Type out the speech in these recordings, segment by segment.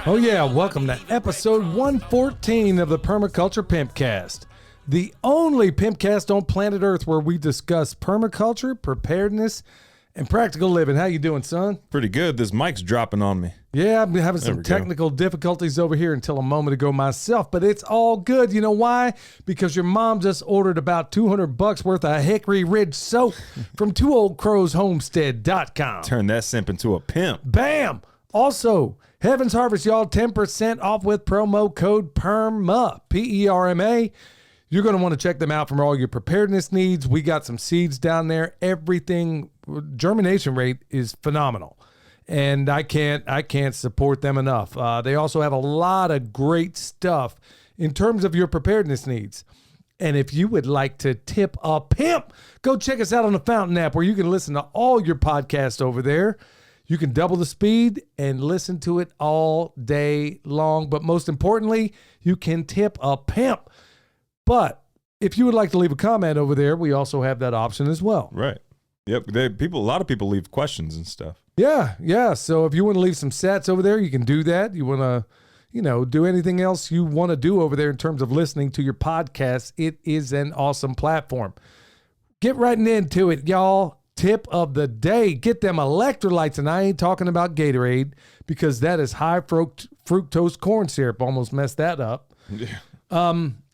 Oh yeah, welcome to episode 114 of the Permaculture PIMPcast, the only PIMPcast on planet Earth where we discuss permaculture, preparedness, and practical living. How you doing, son? Pretty good. This mic's dropping on me. Yeah, I've been having some technical difficulties over here until a moment ago myself, but it's all good. You know why? Because your mom just ordered about $200 worth of Hickory Ridge soap from homesteadingpastor.com. Turn that simp into a pimp. Bam! Also, Heaven's Harvest, y'all, 10% off with promo code PERMA, P-E-R-M-A. You're going to want to check them out for all your preparedness needs. We got some seeds down there. Everything, germination rate is phenomenal. And I can't support them enough. They also have a lot of great stuff in terms of your preparedness needs. And if you would like to tip a pimp, go check us out on the Fountain app where you can listen to all your podcasts over there. You can double the speed and listen to it all day long. But most importantly, you can tip a pimp. But if you would like to leave a comment over there, we also have that option as well. Right. Yep. A lot of people leave questions and stuff. Yeah. So if you want to leave some sats over there, you can do that. You want to, do anything else you want to do over there in terms of listening to your podcast. It is an awesome platform. Get right into it, y'all. Tip of the day, get them electrolytes, and I ain't talking about Gatorade because that is high fructose corn syrup. Almost messed that up. Yeah.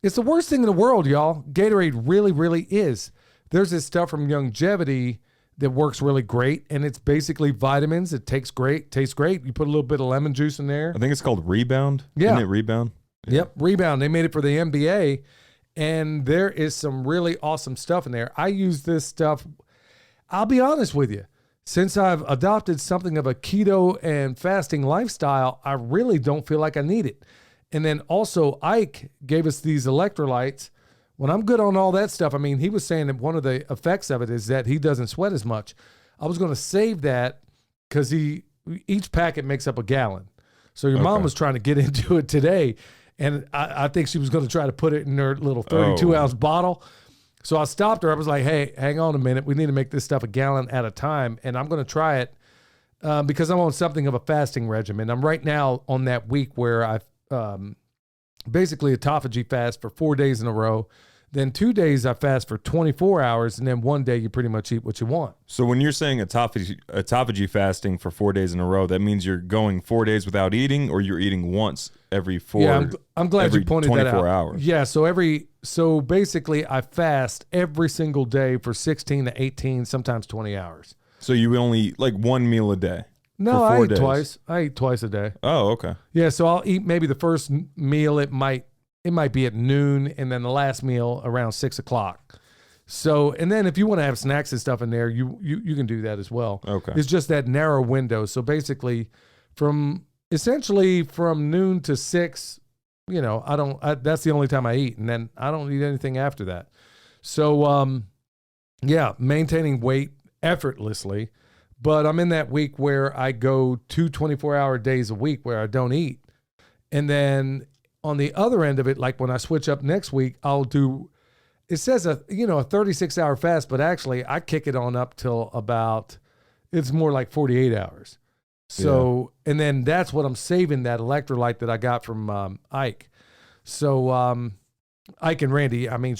It's the worst thing in the world, y'all. Gatorade really, really is. There's this stuff from Longevity that works really great, and it's basically vitamins. It tastes great. You put a little bit of lemon juice in there. I think it's called Rebound. Yeah. Isn't it Rebound? Yeah. Yep, Rebound. They made it for the NBA, and there is some really awesome stuff in there. I use this stuff. I'll be honest with you. Since I've adopted something of a keto and fasting lifestyle, I really don't feel like I need it. And then also Ike gave us these electrolytes. When I'm good on all that stuff, I mean, he was saying that one of the effects of it is that he doesn't sweat as much. I was going to save that because each packet makes up a gallon. So your mom was trying to get into it today. And I think she was going to try to put it in her little 32-ounce bottle. So I stopped her. I was like, hey, hang on a minute. We need to make this stuff a gallon at a time. And I'm going to try it because I'm on something of a fasting regimen. I'm right now on that week where I basically H.O.T fast for 4 days in a row. Then 2 days I fast for 24 hours. And then 1 day you pretty much eat what you want. So when you're saying H.O.T fasting for 4 days in a row, that means you're going 4 days without eating, or you're eating once every four. Yeah, I'm glad you pointed that out. 24 hours. Yeah, so basically I fast every single day for 16 to 18, sometimes 20 hours. So you only eat like one meal a day? No, I eat twice. I eat twice a day. Oh, okay. Yeah, so I'll eat maybe the first meal. It might be at noon, and then the last meal around 6 o'clock. So, and then if you want to have snacks and stuff in there, you can do that as well. Okay. It's just that narrow window. So basically essentially from noon to 6, that's the only time I eat, and then I don't eat anything after that. So, maintaining weight effortlessly, but I'm in that week where I go 2 24-hour days a week where I don't eat. And then on the other end of it, like when I switch up next week, I'll do, it says a 36-hour fast, but actually I kick it on up till it's more like 48 hours. So, And then that's what I'm saving, that electrolyte that I got from Ike. So Ike and Randy, I mean,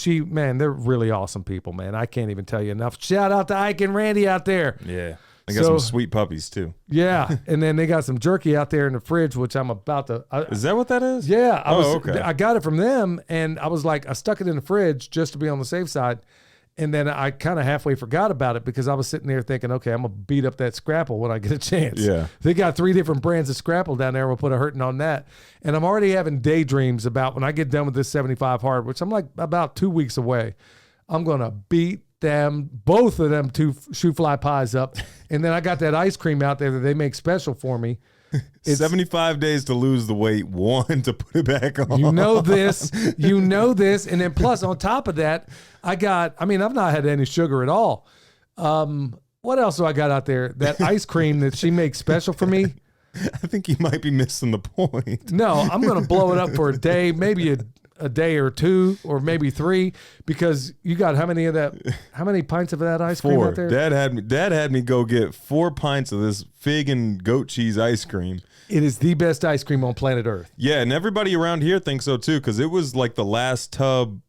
they're really awesome people, man. I can't even tell you enough. Shout out to Ike and Randy out there. Yeah. They got some sweet puppies too. Yeah. And then they got some jerky out there in the fridge, which I'm about to. Is that what that is? Yeah. Okay. I got it from them, and I was like, I stuck it in the fridge just to be on the safe side. And then I kind of halfway forgot about it because I was sitting there thinking, okay, I'm going to beat up that Scrapple when I get a chance. Yeah. They got 3 different brands of Scrapple down there. We'll put a hurting on that. And I'm already having daydreams about when I get done with this 75 hard, which I'm like about 2 weeks away, I'm going to beat both of them 2 shoe fly pies up. And then I got that ice cream out there that they make special for me. It's 75 days to lose the weight, 1 to put it back on. You know this. And then plus on top of that, I've not had any sugar at all. What else do I got out there? That ice cream that she makes special for me. I think you might be missing the point. No, I'm going to blow it up for a day, maybe a day or two or maybe 3 because you got how many pints of that ice cream 4. out there? Dad had me go get 4 pints of this fig and goat cheese ice cream. It is the best ice cream on planet Earth. Yeah, and everybody around here thinks so too, because it was like the last tub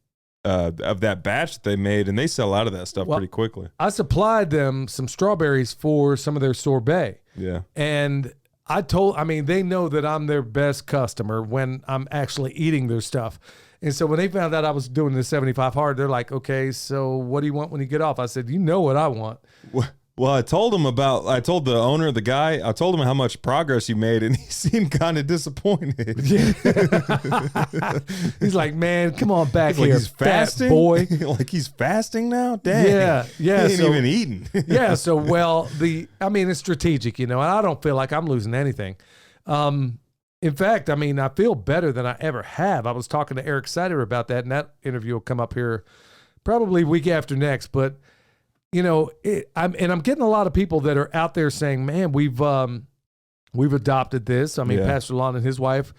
of that batch that they made, and they sell out of that stuff pretty quickly. I supplied them some strawberries for some of their sorbet. Yeah. And they know that I'm their best customer when I'm actually eating their stuff. And so when they found out I was doing the 75 hard, they're like, okay, so what do you want when you get off? I said, you know what I want. Well, I told the owner, the guy, I told him how much progress you made, and he seemed kind of disappointed. Yeah. He's like, man, come on back here, he's fasting, fat boy. Like he's fasting now? Dang. Yeah. He ain't even eating. Yeah. So, well, it's strategic, and I don't feel like I'm losing anything. In fact, I feel better than I ever have. I was talking to Eric Sider about that, and that interview will come up here probably week after next, but I'm getting a lot of people that are out there saying, man, we've adopted this. Pastor Lon and his wife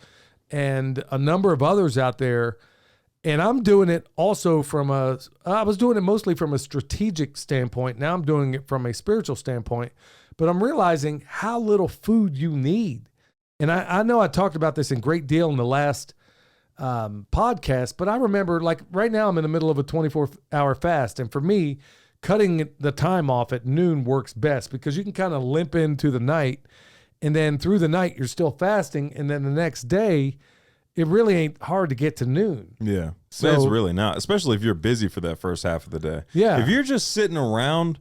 and a number of others out there. And I'm doing it also I was doing it mostly from a strategic standpoint. Now I'm doing it from a spiritual standpoint, but I'm realizing how little food you need. And I know I talked about this in great deal in the last podcast, but I remember like right now I'm in the middle of a 24-hour fast. And for me, cutting the time off at noon works best because you can kind of limp into the night, and then through the night you're still fasting, and then the next day it really ain't hard to get to noon. Yeah. So it's really not, especially if you're busy for that first half of the day. Yeah. If you're just sitting around,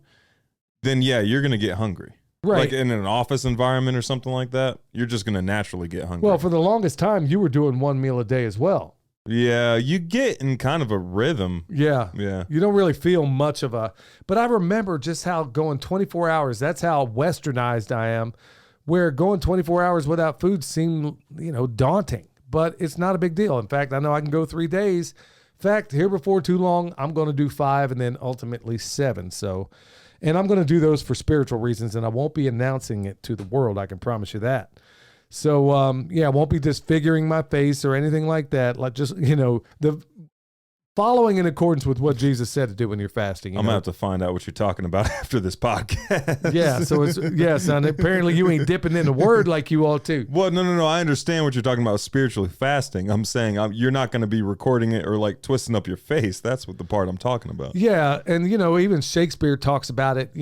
then you're going to get hungry. Right. Like in an office environment or something like that, you're just going to naturally get hungry. Well, for the longest time you were doing one meal a day as well. Yeah, you get in kind of a rhythm. Yeah. Yeah. You don't really feel much of but I remember just how going 24 hours, that's how westernized I am, where going 24 hours without food seemed, daunting, but it's not a big deal. In fact, I know I can go 3 days. In fact, here before too long, I'm going to do 5 and then ultimately 7. So, and I'm going to do those for spiritual reasons, and I won't be announcing it to the world. I can promise you that. So, I won't be disfiguring my face or anything like that. Like just, the following in accordance with what Jesus said to do when you're fasting. I'm going to have to find out what you're talking about after this podcast. Yeah. So son, apparently you ain't dipping in the word like you all too. Well, no. I understand what you're talking about spiritually fasting. I'm saying you're not going to be recording it or like twisting up your face. That's what the part I'm talking about. Yeah. And, even Shakespeare talks about it,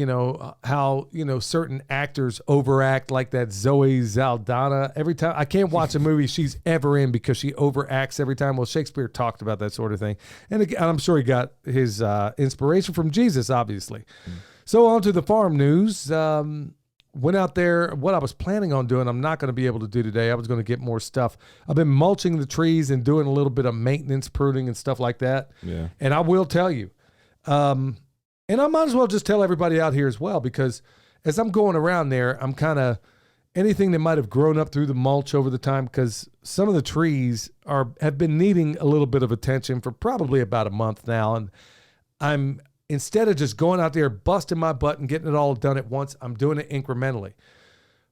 how, certain actors overact, like that Zoe Saldana. Every time I can't watch a movie she's ever in because she overacts every time. Well, Shakespeare talked about that sort of thing. And again, I'm sure he got his inspiration from Jesus, obviously. So on to the farm news. Went out there. What I was planning on doing, I'm not going to be able to do today. I was going to get more stuff. I've been mulching the trees and doing a little bit of maintenance, pruning and stuff like that. Yeah. And I will tell you, and I might as well just tell everybody out here as well, because as I'm going around there, I'm kind of anything that might have grown up through the mulch over the time, because some of the trees have been needing a little bit of attention for probably about a month now. And I'm, instead of just going out there, busting my butt and getting it all done at once, I'm doing it incrementally.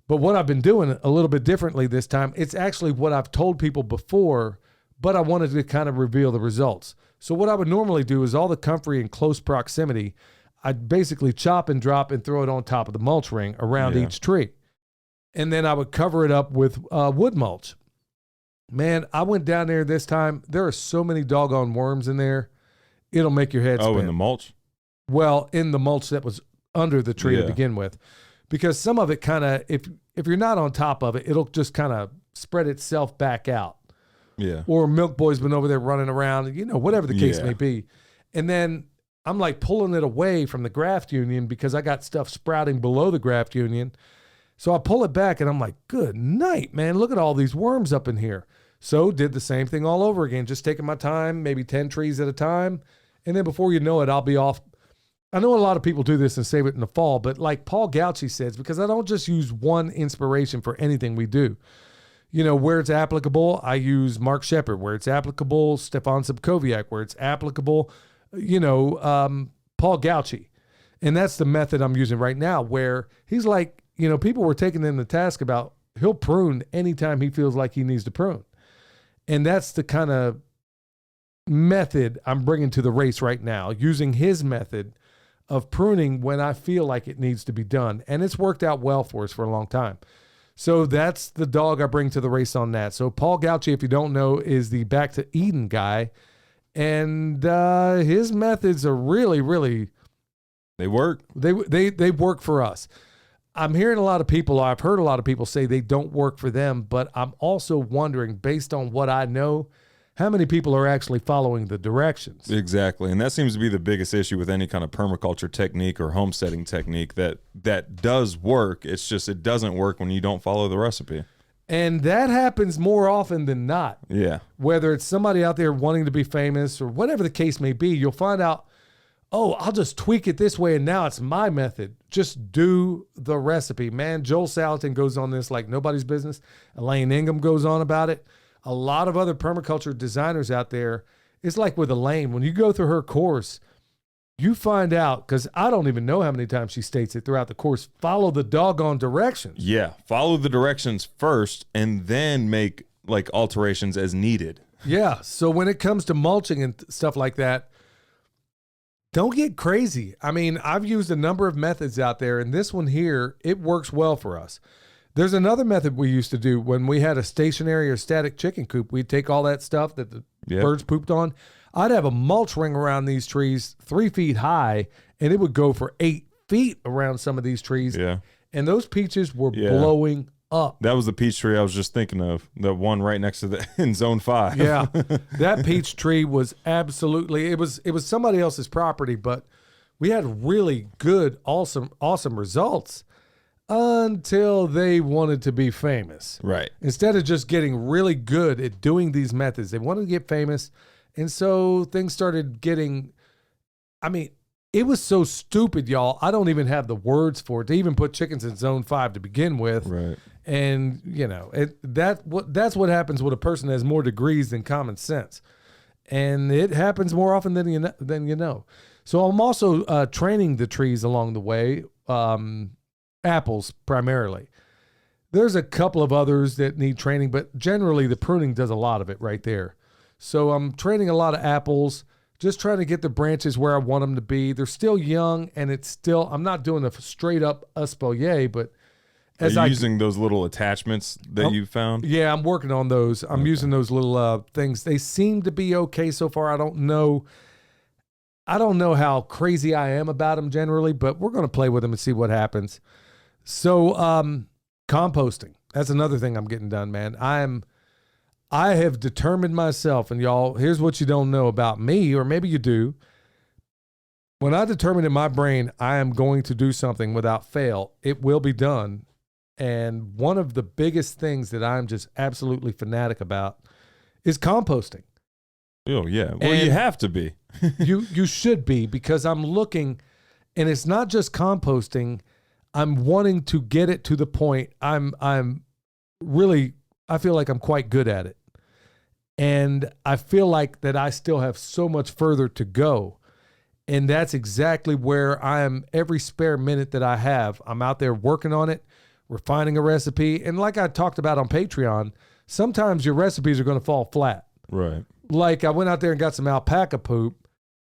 But what I've been doing a little bit differently this time, it's actually what I've told people before, but I wanted to kind of reveal the results. So what I would normally do is all the comfrey in close proximity, I'd basically chop and drop and throw it on top of the mulch ring around each tree. And then I would cover it up with wood mulch. Man, I went down there this time. There are so many doggone worms in there. It'll make your head spin. Oh, in the mulch? Well, in the mulch that was under the tree to begin with. Because some of it kind of, if you're not on top of it, it'll just kind of spread itself back out. Yeah. Or Milk Boy's been over there running around, whatever the case may be. And then I'm like pulling it away from the graft union because I got stuff sprouting below the graft union. So I pull it back and I'm like, good night, man. Look at all these worms up in here. So did the same thing all over again, just taking my time, maybe 10 trees at a time. And then before you know it, I'll be off. I know a lot of people do this and save it in the fall, but like Paul Gauchi says, because I don't just use one inspiration for anything we do. Where it's applicable, I use Mark Shepard. Where it's applicable, Stefan Subkowiak. Where it's applicable, Paul Gauchi. And that's the method I'm using right now, where he's like, people were taking him to task about he'll prune anytime he feels like he needs to prune. And that's the kind of method I'm bringing to the race right now, using his method of pruning when I feel like it needs to be done. And it's worked out well for us for a long time. So that's the dog I bring to the race on that. So Paul Gauci, if you don't know, is the Back to Eden guy. And his methods are really, really... They work. They work for us. I'm hearing a lot of people, I've heard a lot of people say they don't work for them, but I'm also wondering, based on what I know, how many people are actually following the directions. Exactly. And that seems to be the biggest issue with any kind of permaculture technique or homesteading technique that does work. It's just it doesn't work when you don't follow the recipe. And that happens more often than not. Yeah. Whether it's somebody out there wanting to be famous or whatever the case may be, you'll find out, oh, I'll just tweak it this way and now it's my method. Just do the recipe. Man, Joel Salatin goes on this like nobody's business. Elaine Ingham goes on about it. A lot of other permaculture designers out there, it's like with Elaine, when you go through her course, you find out, because I don't even know how many times she states it throughout the course, follow the doggone directions. Yeah, follow the directions first and then make like alterations as needed. Yeah, so when it comes to mulching and stuff like that, don't get crazy. I mean, I've used a number of methods out there, and this one here, it works well for us. There's another method we used to do when we had a stationary or static chicken coop. We'd take all that stuff that the birds pooped on. I'd have a mulch ring around these trees 3 feet high, and it would go for 8 feet around some of these trees. Yeah. And those peaches were blowing up. That was the peach tree I was just thinking of, the one right next to the in zone 5. Yeah. That peach tree was absolutely, it was somebody else's property, but we had really good, awesome results. Until they wanted to be famous. Right. Instead of just getting really good at doing these methods, they wanted to get famous. And so things started getting, I mean, it was so stupid, y'all. I don't even have the words for it to even put chickens in zone 5 to begin with. Right. And, you know, that's what happens with a person that has more degrees than common sense. And it happens more often than you know. So I'm also training the trees along the way. Apples primarily. There's a couple of others that need training, but generally the pruning does a lot of it right there. So I'm training a lot of apples, just trying to get the branches where I want them to be. They're still young, and I'm not doing a straight up espalier, but Are you using those little attachments that you found? Yeah, I'm working on those. I'm using those little things. They seem to be okay so far. I don't know how crazy I am about them generally, but we're going to play with them and see what happens. So, composting. That's another thing I'm getting done, man. I have determined myself, and y'all, here's what you don't know about me, or maybe you do. When I determine in my brain I am going to do something without fail, it will be done. And one of the biggest things that I'm just absolutely fanatic about is composting. Oh, yeah. Well, you have to be. You should be, because I'm looking, and it's not just composting. I'm wanting to get it to the point I feel like I'm quite good at it. And I feel like that I still have so much further to go. And that's exactly where I am every spare minute that I have. I'm out there working on it, refining a recipe. And like I talked about on Patreon, sometimes your recipes are going to fall flat. Right. Like I went out there and got some alpaca poop,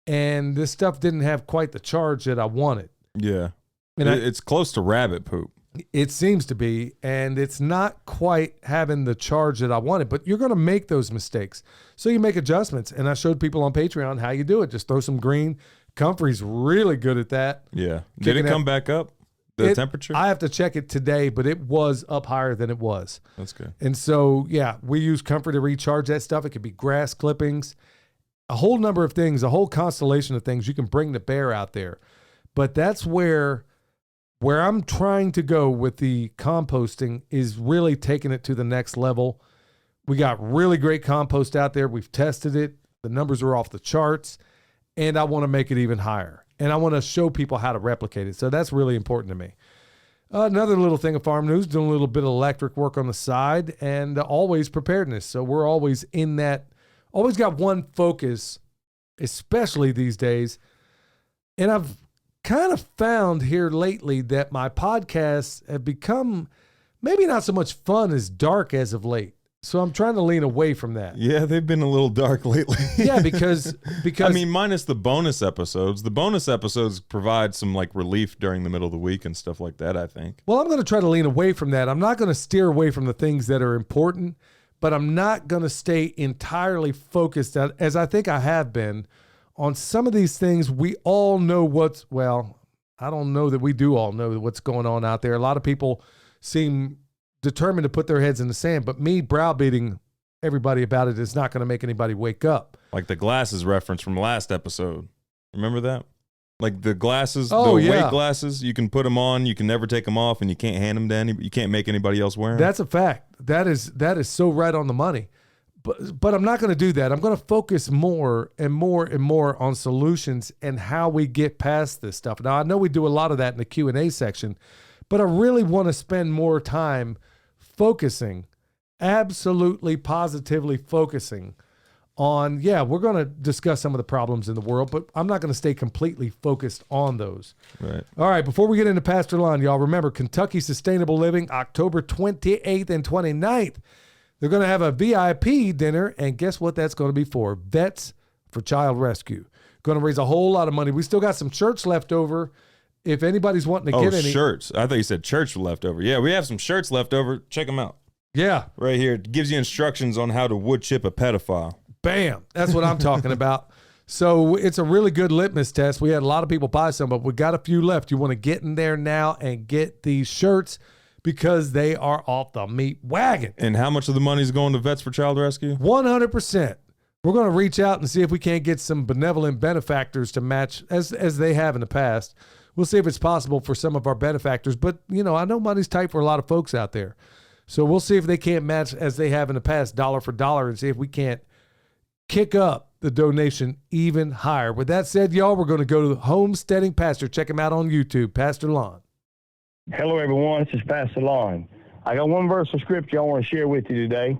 and this stuff didn't have quite the charge that I wanted. Yeah. And it's close to rabbit poop. It seems to be, and it's not quite having the charge that I wanted, but you're going to make those mistakes. So you make adjustments, and I showed people on Patreon how you do it. Just throw some green. Comfrey's really good at that. Yeah. Did it come back up, the temperature? I have to check it today, but it was up higher than it was. That's good. And so, yeah, we use Comfrey to recharge that stuff. It could be grass clippings, a whole number of things, a whole constellation of things you can bring to bear out there. But that's where I'm trying to go with the composting is really taking it to the next level. We got really great compost out there. We've tested it. The numbers are off the charts, and I want to make it even higher. And I want to show people how to replicate it. So that's really important to me. Another little thing of farm news, doing a little bit of electric work on the side, and always preparedness. So we're always in that, always got one focus, especially these days. And I've kind of found here lately that my podcasts have become maybe not so much fun as dark as of late. So I'm trying to lean away from that. Yeah, they've been a little dark lately. Yeah, because I mean, minus the bonus episodes. The bonus episodes provide some like relief during the middle of the week and stuff like that, I think. well, I'm going to try to lean away from that. I'm not going to steer away from the things that are important, but I'm not going to stay entirely focused, as I think I have been, on some of these things. We all know I don't know that we do all know what's going on out there. A lot of people seem determined to put their heads in the sand, but me browbeating everybody about it is not going to make anybody wake up. Like the glasses reference from last episode. Remember that? Like the glasses, Oh, the yeah. weight glasses, you can put them on, you can never take them off, and you can't hand them to anybody. You can't make anybody else wear them. That's a fact. That is so right on the money. But I'm not going to do that. I'm going to focus more and more and more on solutions and how we get past this stuff. Now, I know we do a lot of that in the Q&A section, but I really want to spend more time focusing, absolutely positively focusing on, we're going to discuss some of the problems in the world, but I'm not going to stay completely focused on those. Right. All right, before we get into Pastor Lon, y'all, remember Kentucky Sustainable Living, October 28th and 29th. They're going to have a VIP dinner, and guess what that's going to be for? Vets for Child Rescue. Going to raise a whole lot of money. We still got some shirts left over. If anybody's wanting to get any. Shirts. I thought you said church left over. Yeah, we have some shirts left over. Check them out. Yeah. Right here. It gives you instructions on how to wood chip a pedophile. Bam. That's what I'm talking about. So it's a really good litmus test. We had a lot of people buy some, but we got a few left. You want to get in there now and get these shirts because they are off the meat wagon. And how much of the money is going to Vets for Child Rescue? 100%. We're going to reach out and see if we can't get some benevolent benefactors to match as they have in the past. We'll see if it's possible for some of our benefactors. But, I know money's tight for a lot of folks out there. So we'll see if they can't match as they have in the past, dollar for dollar, and see if we can't kick up the donation even higher. With that said, y'all, we're going to go to the Homesteading Pastor. Check him out on YouTube, Pastor Lon. Hello, everyone. This is Pastor Lon. I got one verse of scripture I want to share with you today.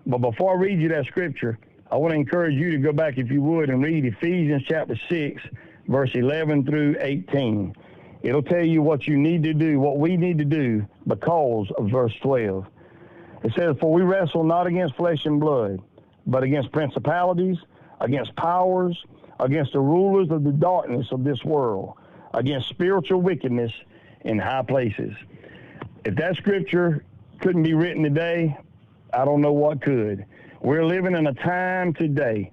But before I read you that scripture, I want to encourage you to go back, if you would, and read Ephesians chapter 6, verse 11 through 18. It'll tell you what you need to do, what we need to do because of verse 12. It says, "For we wrestle not against flesh and blood, but against principalities, against powers, against the rulers of the darkness of this world, against spiritual wickedness in high places." If that scripture couldn't be written today, I don't know what could. We're living in a time today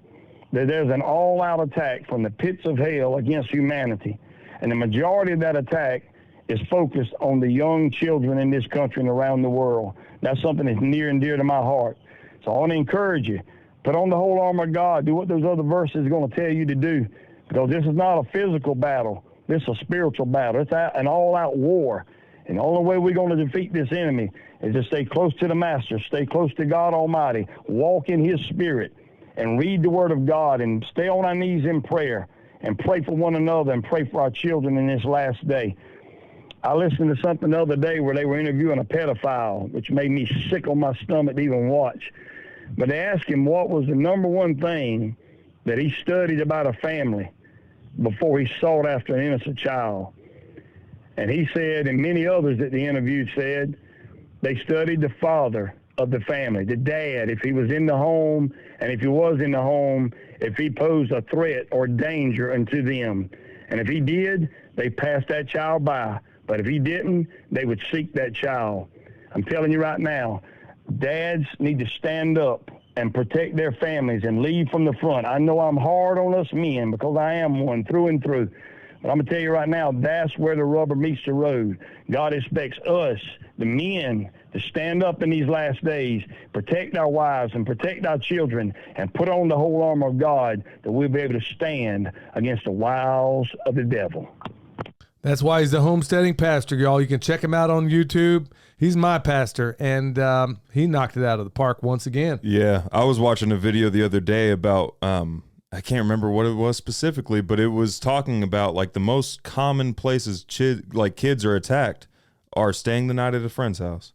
that there's an all-out attack from the pits of hell against humanity. And the majority of that attack is focused on the young children in this country and around the world. That's something that's near and dear to my heart. So I want to encourage you, put on the whole armor of God. Do what those other verses are going to tell you to do, because this is not a physical battle. This is a spiritual battle. It's an all-out war. And the only way we're going to defeat this enemy is to stay close to the Master, stay close to God Almighty, walk in His Spirit, and read the Word of God, and stay on our knees in prayer, and pray for one another, and pray for our children in this last day. I listened to something the other day where they were interviewing a pedophile, which made me sick on my stomach to even watch. But they asked him what was the number one thing that he studied about a family before he sought after an innocent child. And he said, and many others that they interviewed said, they studied the father of the family, the dad, if he was in the home, and if he was in the home, if he posed a threat or danger unto them. And if he did, they passed that child by. But if he didn't, they would seek that child. I'm telling you right now, dads need to stand up and protect their families and lead from the front. I know I'm hard on us men because I am one through and through. But I'm going to tell you right now, that's where the rubber meets the road. God expects us, the men, to stand up in these last days, protect our wives and protect our children, and put on the whole armor of God that we'll be able to stand against the wiles of the devil. That's why he's the Homesteading Pastor, y'all. You can check him out on YouTube. He's my pastor, and he knocked it out of the park once again. Yeah, I was watching a video the other day about, I can't remember what it was specifically, but it was talking about like the most common places kids are attacked are staying the night at a friend's house.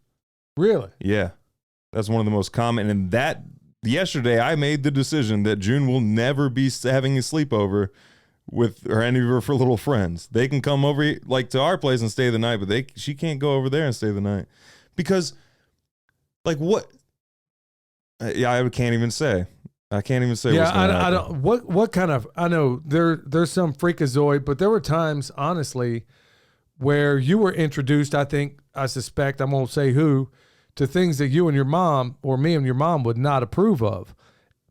Really? Yeah, that's one of the most common. And that yesterday I made the decision that June will never be having a sleepover with or any of her little friends. They can come over like to our place and stay the night, but she can't go over there and stay the night because like what Yeah, I can't even say. I can't even say. Yeah, what's gonna I happen. don't. What kind of? I know there's some freakazoid, but there were times, honestly, where you were introduced. I suspect, I won't say who, to things that you and your mom or me and your mom would not approve of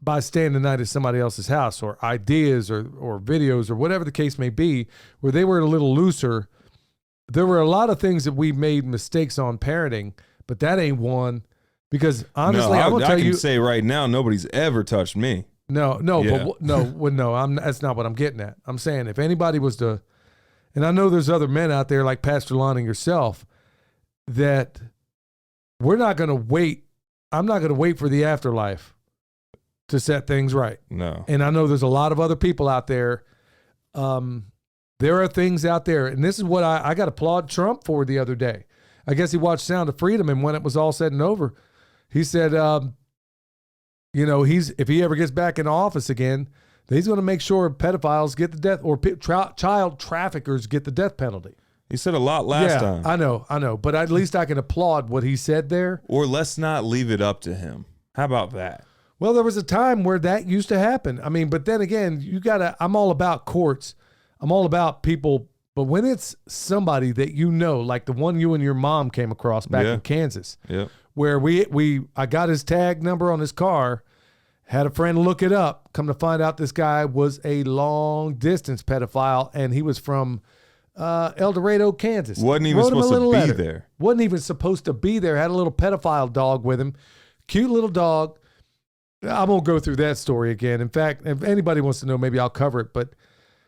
by staying the night at somebody else's house, or ideas or videos or whatever the case may be, where they were a little looser. There were a lot of things that we made mistakes on parenting, but that ain't one. Because honestly, No, I'm gonna tell I can you, say right now, nobody's ever touched me. no, Yeah. but no, that's not what I'm getting at. I'm saying if anybody was to, and I know there's other men out there like Pastor Lon and yourself, that we're not going to wait. I'm not going to wait for the afterlife to set things right. No. And I know there's a lot of other people out there. There are things out there, and this is what I got to applaud Trump for the other day. I guess he watched Sound of Freedom, and when it was all said and over, he said, if he ever gets back in office again, he's going to make sure pedophiles get the death, or child traffickers get the death penalty. He said a lot last time. I know, but at least I can applaud what he said there. Or let's not leave it up to him. How about that? Well, there was a time where that used to happen. I mean, but then again, I'm all about courts. I'm all about people. But when it's somebody that like the one you and your mom came across back in Kansas, where I got his tag number on his car, had a friend look it up, come to find out this guy was a long distance pedophile, and he was from El Dorado, Kansas. Wasn't even supposed to be there. Wasn't even supposed to be there. Had a little pedophile dog with him. Cute little dog. I won't go through that story again. In fact, if anybody wants to know, maybe I'll cover it. But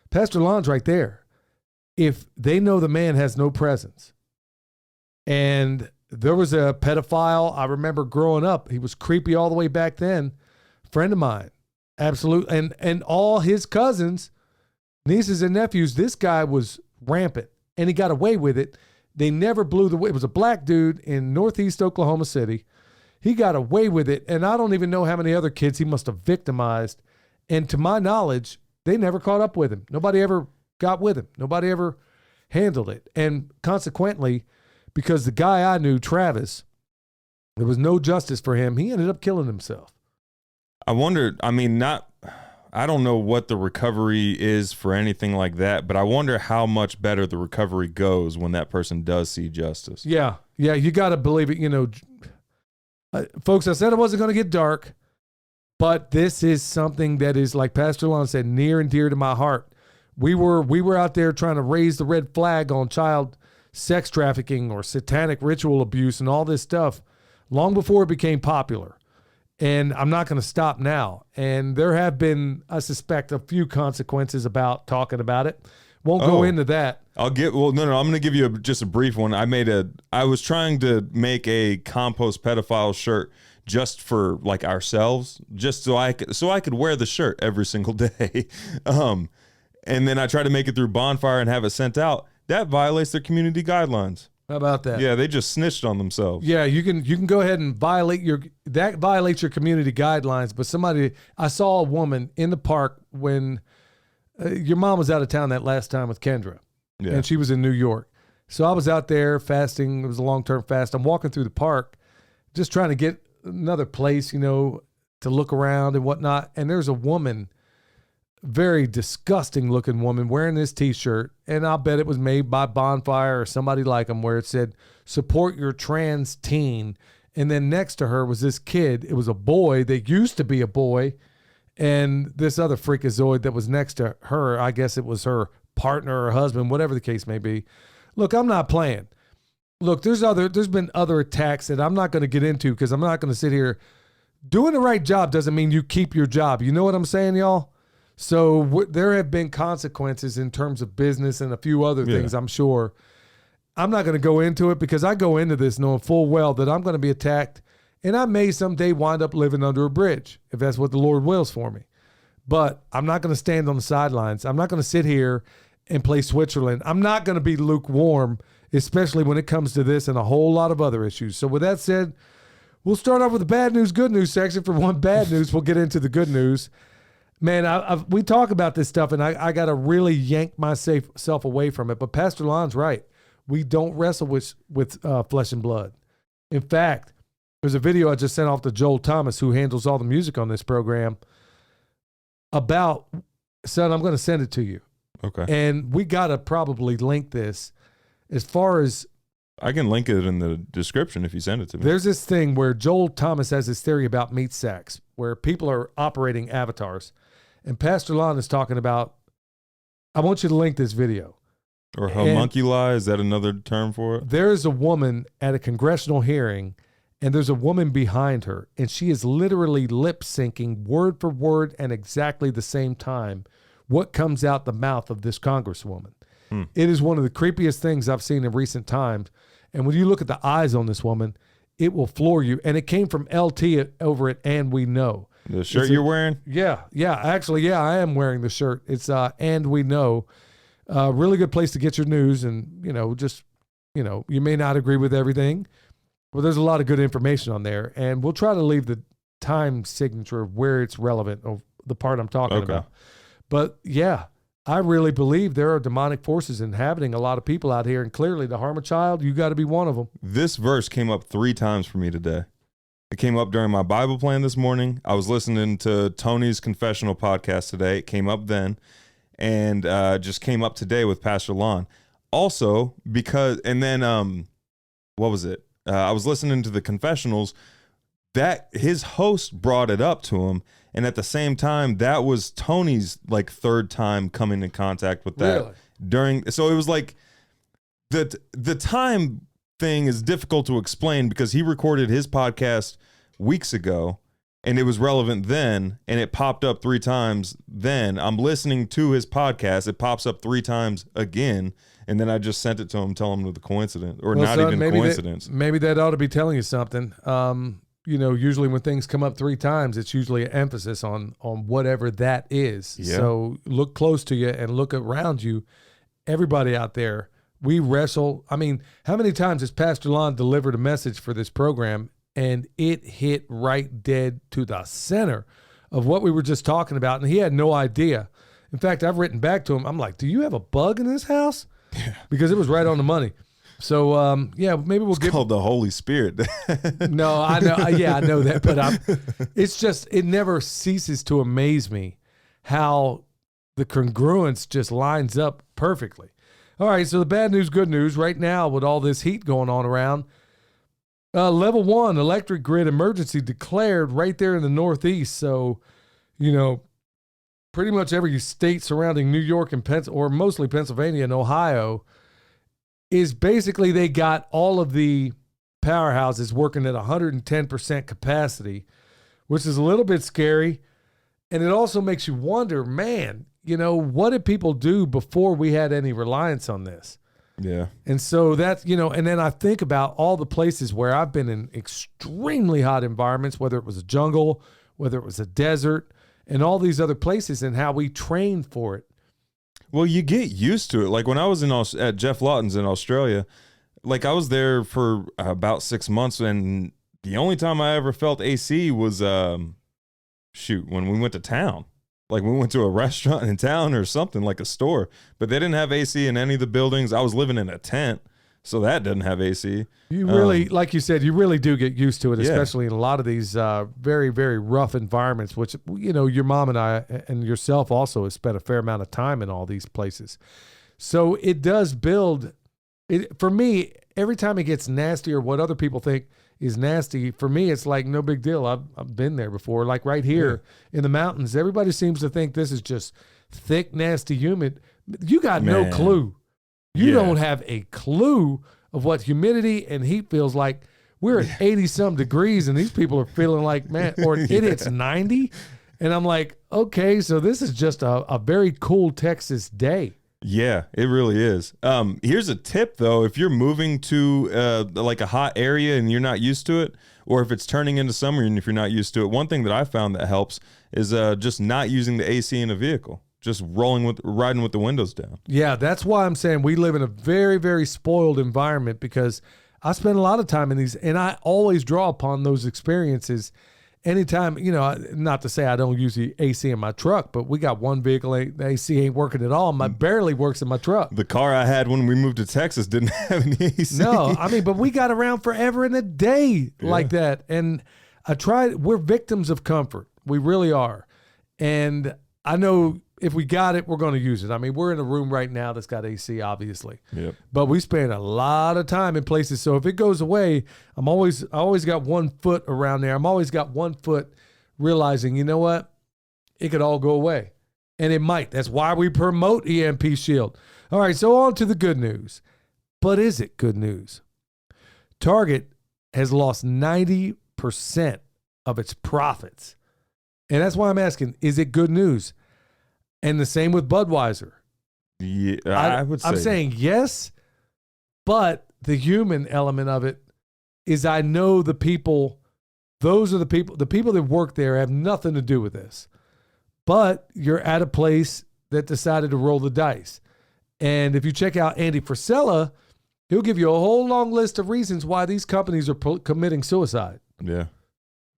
Pastor Lon's right there. If they know the man has no presence, and there was a pedophile, I remember growing up, he was creepy all the way back then, friend of mine, absolutely, and all his cousins, nieces and nephews, this guy was rampant, and he got away with it. They never blew it was a black dude in Northeast Oklahoma City. He got away with it, and I don't even know how many other kids he must have victimized, and to my knowledge, they never caught up with him. Nobody ever got with him. Nobody ever handled it. And consequently, because the guy I knew, Travis, there was no justice for him, he ended up killing himself. I wonder, I don't know what the recovery is for anything like that, but I wonder how much better the recovery goes when that person does see justice. Yeah, you got to believe it. Folks, I said it wasn't going to get dark, but this is something that is, like Pastor Lon said, near and dear to my heart. We were out there trying to raise the red flag on child sex trafficking or satanic ritual abuse and all this stuff long before it became popular. And I'm not going to stop now. And there have been, I suspect, a few consequences about talking about it. Won't go into that. I'm going to give you just a brief one. I was trying to make a compost pedophile shirt just for like ourselves, just so I could wear the shirt every single day. And then I tried to make it through Bonfire and have it sent out. That violates their community guidelines. How about that? Yeah, they just snitched on themselves. Yeah, you can go ahead and that violates your community guidelines. But I saw a woman in the park when your mom was out of town that last time with Kendra, and she was in New York. So I was out there fasting. It was a long-term fast. I'm walking through the park, just trying to get another place, to look around and whatnot. And there's a woman, very disgusting looking woman, wearing this t-shirt, and I'll bet it was made by Bonfire or somebody like them, where it said, "Support your trans teen." And then next to her was this kid. It was a boy that used to be a boy, and this other freakazoid that was next to her, I guess it was her partner or husband, whatever the case may be. Look, I'm not playing. Look, there's been other attacks that I'm not going to get into, because I'm not going to sit here. Doing the right job doesn't mean you keep your job. You know what I'm saying, y'all? So there have been consequences in terms of business and a few other things, I'm sure. I'm not going to go into it, because I go into this knowing full well that I'm going to be attacked, and I may someday wind up living under a bridge if that's what the Lord wills for me. But I'm not going to stand on the sidelines. I'm not going to sit here and play Switzerland. I'm not going to be lukewarm, especially when it comes to this and a whole lot of other issues. So with that said, we'll start off with the bad news, good news section. For one bad news, we'll get into the good news. Man, we talk about this stuff, and I got to really yank myself away from it. But Pastor Lon's right. We don't wrestle with flesh and blood. In fact, There's a video I just sent off to Joel Thomas, who handles all the music on this program, about, son, I'm going to send it to you. Okay. And we got to probably link this. As far as, I can link it in the description if you send it to me. there's this thing where Joel Thomas has this theory about meat sacks, where people are operating avatars. And Pastor Lon is talking about, I want you to link this video. Or homunculi, is that another term for it? There is a woman at a congressional hearing, and there's a woman behind her, and she is literally lip syncing word for word and exactly the same time what comes out the mouth of this congresswoman. It is one of the creepiest things I've seen in recent times. And when you look at the eyes on this woman, it will floor you. And it came from LT over at And We Know. The shirt you're wearing? Yeah. Actually, I am wearing the shirt. It's And We Know. Really good place to get your news. And, you may not agree with everything, but there's a lot of good information on there. And we'll try to leave the time signature of where it's relevant, of the part I'm talking about. But yeah, I really believe there are demonic forces inhabiting a lot of people out here. And clearly to harm a child, you got to be one of them. This verse came up 3 times for me today. It came up during my Bible plan this morning. I was listening to Tony's confessional podcast today. It came up then, and just came up today with Pastor Lon. Also, because, and then, what was it? I was listening to the confessionals that his host brought it up to him. And at the same time, that was Tony's like 3rd time coming in contact with that so it was like the time thing is difficult to explain because he recorded his podcast weeks ago and it was relevant then, and it popped up 3 times then. I'm listening to his podcast, it pops up 3 times again, and then I just sent it to him, telling him the coincidence, or not even coincidence. Maybe that ought to be telling you something. Usually when things come up 3 times, it's usually an emphasis on whatever that is. Yeah. So look close to you and look around you. Everybody out there, we wrestle. I mean, how many times has Pastor Lon delivered a message for this program and it hit right dead to the center of what we were just talking about, and he had no idea. In fact, I've written back to him. I'm like, do you have a bug in this house? Yeah. Because it was right on the money. So, maybe we'll get called the Holy Spirit. No, I know. Yeah, I know that. But it's just, it never ceases to amaze me how the congruence just lines up perfectly. All right. So the bad news, good news right now with all this heat going on around, level 1 electric grid emergency declared right there in the Northeast. So, pretty much every state surrounding New York and or mostly Pennsylvania and Ohio is basically, they got all of the powerhouses working at 110% capacity, which is a little bit scary. And it also makes you wonder, man, what did people do before we had any reliance on this? Yeah. And so that's, and then I think about all the places where I've been in extremely hot environments, whether it was a jungle, whether it was a desert, and all these other places, and how we train for it. Well, you get used to it. Like when I was at Jeff Lawton's in Australia, like I was there for about 6 months, and the only time I ever felt AC was, when we went to town. Like we went to a restaurant in town or something, like a store, but they didn't have AC in any of the buildings. I was living in a tent, so that doesn't have AC. You really, like you said, you really do get used to it, especially in a lot of these very, very rough environments, which, your mom and I and yourself also have spent a fair amount of time in all these places. So it does build, for me, every time it gets nasty or what other people think is nasty, for me, it's like no big deal. I've been there before. Like right here in the mountains, everybody seems to think this is just thick, nasty, humid. You got no clue. You don't have a clue of what humidity and heat feels like. We're at 80-some degrees, and these people are feeling like, man, or it hits 90. And I'm like, okay, so this is just a very cool Texas day. Yeah, it really is. Here's a tip, though. If you're moving to like a hot area and you're not used to it, or if it's turning into summer and if you're not used to it, one thing that I found that helps is just not using the AC in a vehicle. Just riding with the windows down. Yeah, that's why I'm saying we live in a very, very spoiled environment, because I spend a lot of time in these, and I always draw upon those experiences. anytime, not to say I don't use the AC in my truck, but we got one vehicle, the AC ain't working at all. My barely works in my truck. The car I had when we moved to Texas didn't have any AC. No, I mean, but we got around forever and a day like that. And we're victims of comfort. We really are. And I know if we got it, we're going to use it. I mean, we're in a room right now that's got AC, obviously. Yep. But we spend a lot of time in places. So if it goes away, I always got 1 foot around there. I'm always got 1 foot realizing, you know what? It could all go away. And it might. That's why we promote EMP Shield. All right, so on to the good news. But is it good news? Target has lost 90% of its profits. And that's why I'm asking, is it good news? And the same with Budweiser. Yeah, I would say. I'm saying yes, but the human element of it is I know the people, those are the people that work there have nothing to do with this. But you're at a place that decided to roll the dice. And if you check out Andy Frisella, he'll give you a whole long list of reasons why these companies are committing suicide. Yeah.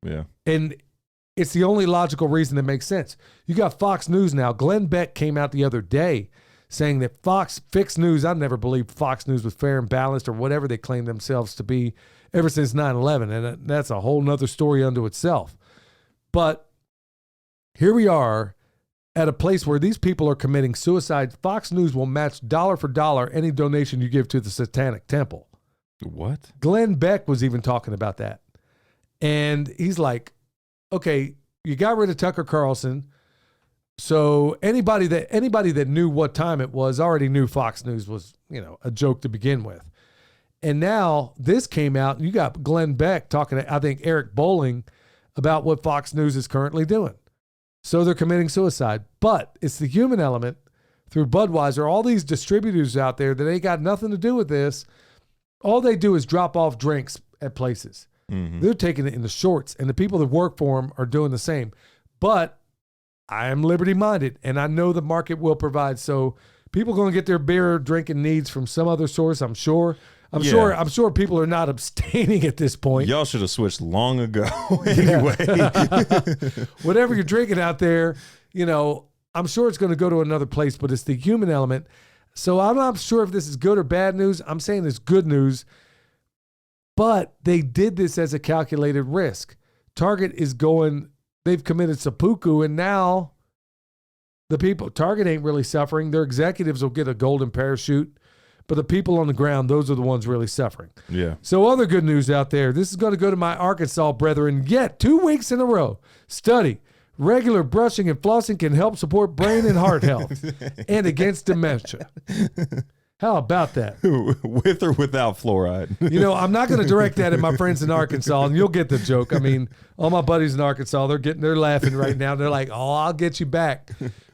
Yeah. And it's the only logical reason that makes sense. You got Fox News now. Glenn Beck came out the other day saying that fixed news, I've never believed Fox News was fair and balanced or whatever they claim themselves to be ever since 9/11. And that's a whole nother story unto itself. But here we are at a place where these people are committing suicide. Fox News will match dollar for dollar any donation you give to the Satanic Temple. What? Glenn Beck was even talking about that. And he's like, okay, you got rid of Tucker Carlson. So anybody that knew what time it was already knew Fox News was, a joke to begin with. And now this came out and you got Glenn Beck talking to, I think, Eric Bolling about what Fox News is currently doing. So they're committing suicide, but it's the human element through Budweiser, all these distributors out there that ain't got nothing to do with this. All they do is drop off drinks at places. Mm-hmm. They're taking it in the shorts, and the people that work for them are doing the same. But I am liberty-minded, and I know the market will provide. So people are going to get their beer drinking needs from some other source, I'm sure. I'm sure people are not abstaining at this point. Y'all should have switched long ago anyway. Whatever you're drinking out there, I'm sure it's going to go to another place, but it's the human element. So I'm not sure if this is good or bad news. I'm saying it's good news. But they did this as a calculated risk. Target they've committed seppuku, and now Target ain't really suffering. Their executives will get a golden parachute, but the people on the ground, those are the ones really suffering. Yeah. So other good news out there. This is going to go to my Arkansas brethren. Yet 2 weeks in a row. Study. Regular brushing and flossing can help support brain and heart health and against dementia. How about that? With or without fluoride? I'm not going to direct that at my friends in Arkansas, and you'll get the joke. I mean, all my buddies in Arkansas, they're laughing right now. They're like, oh, I'll get you back.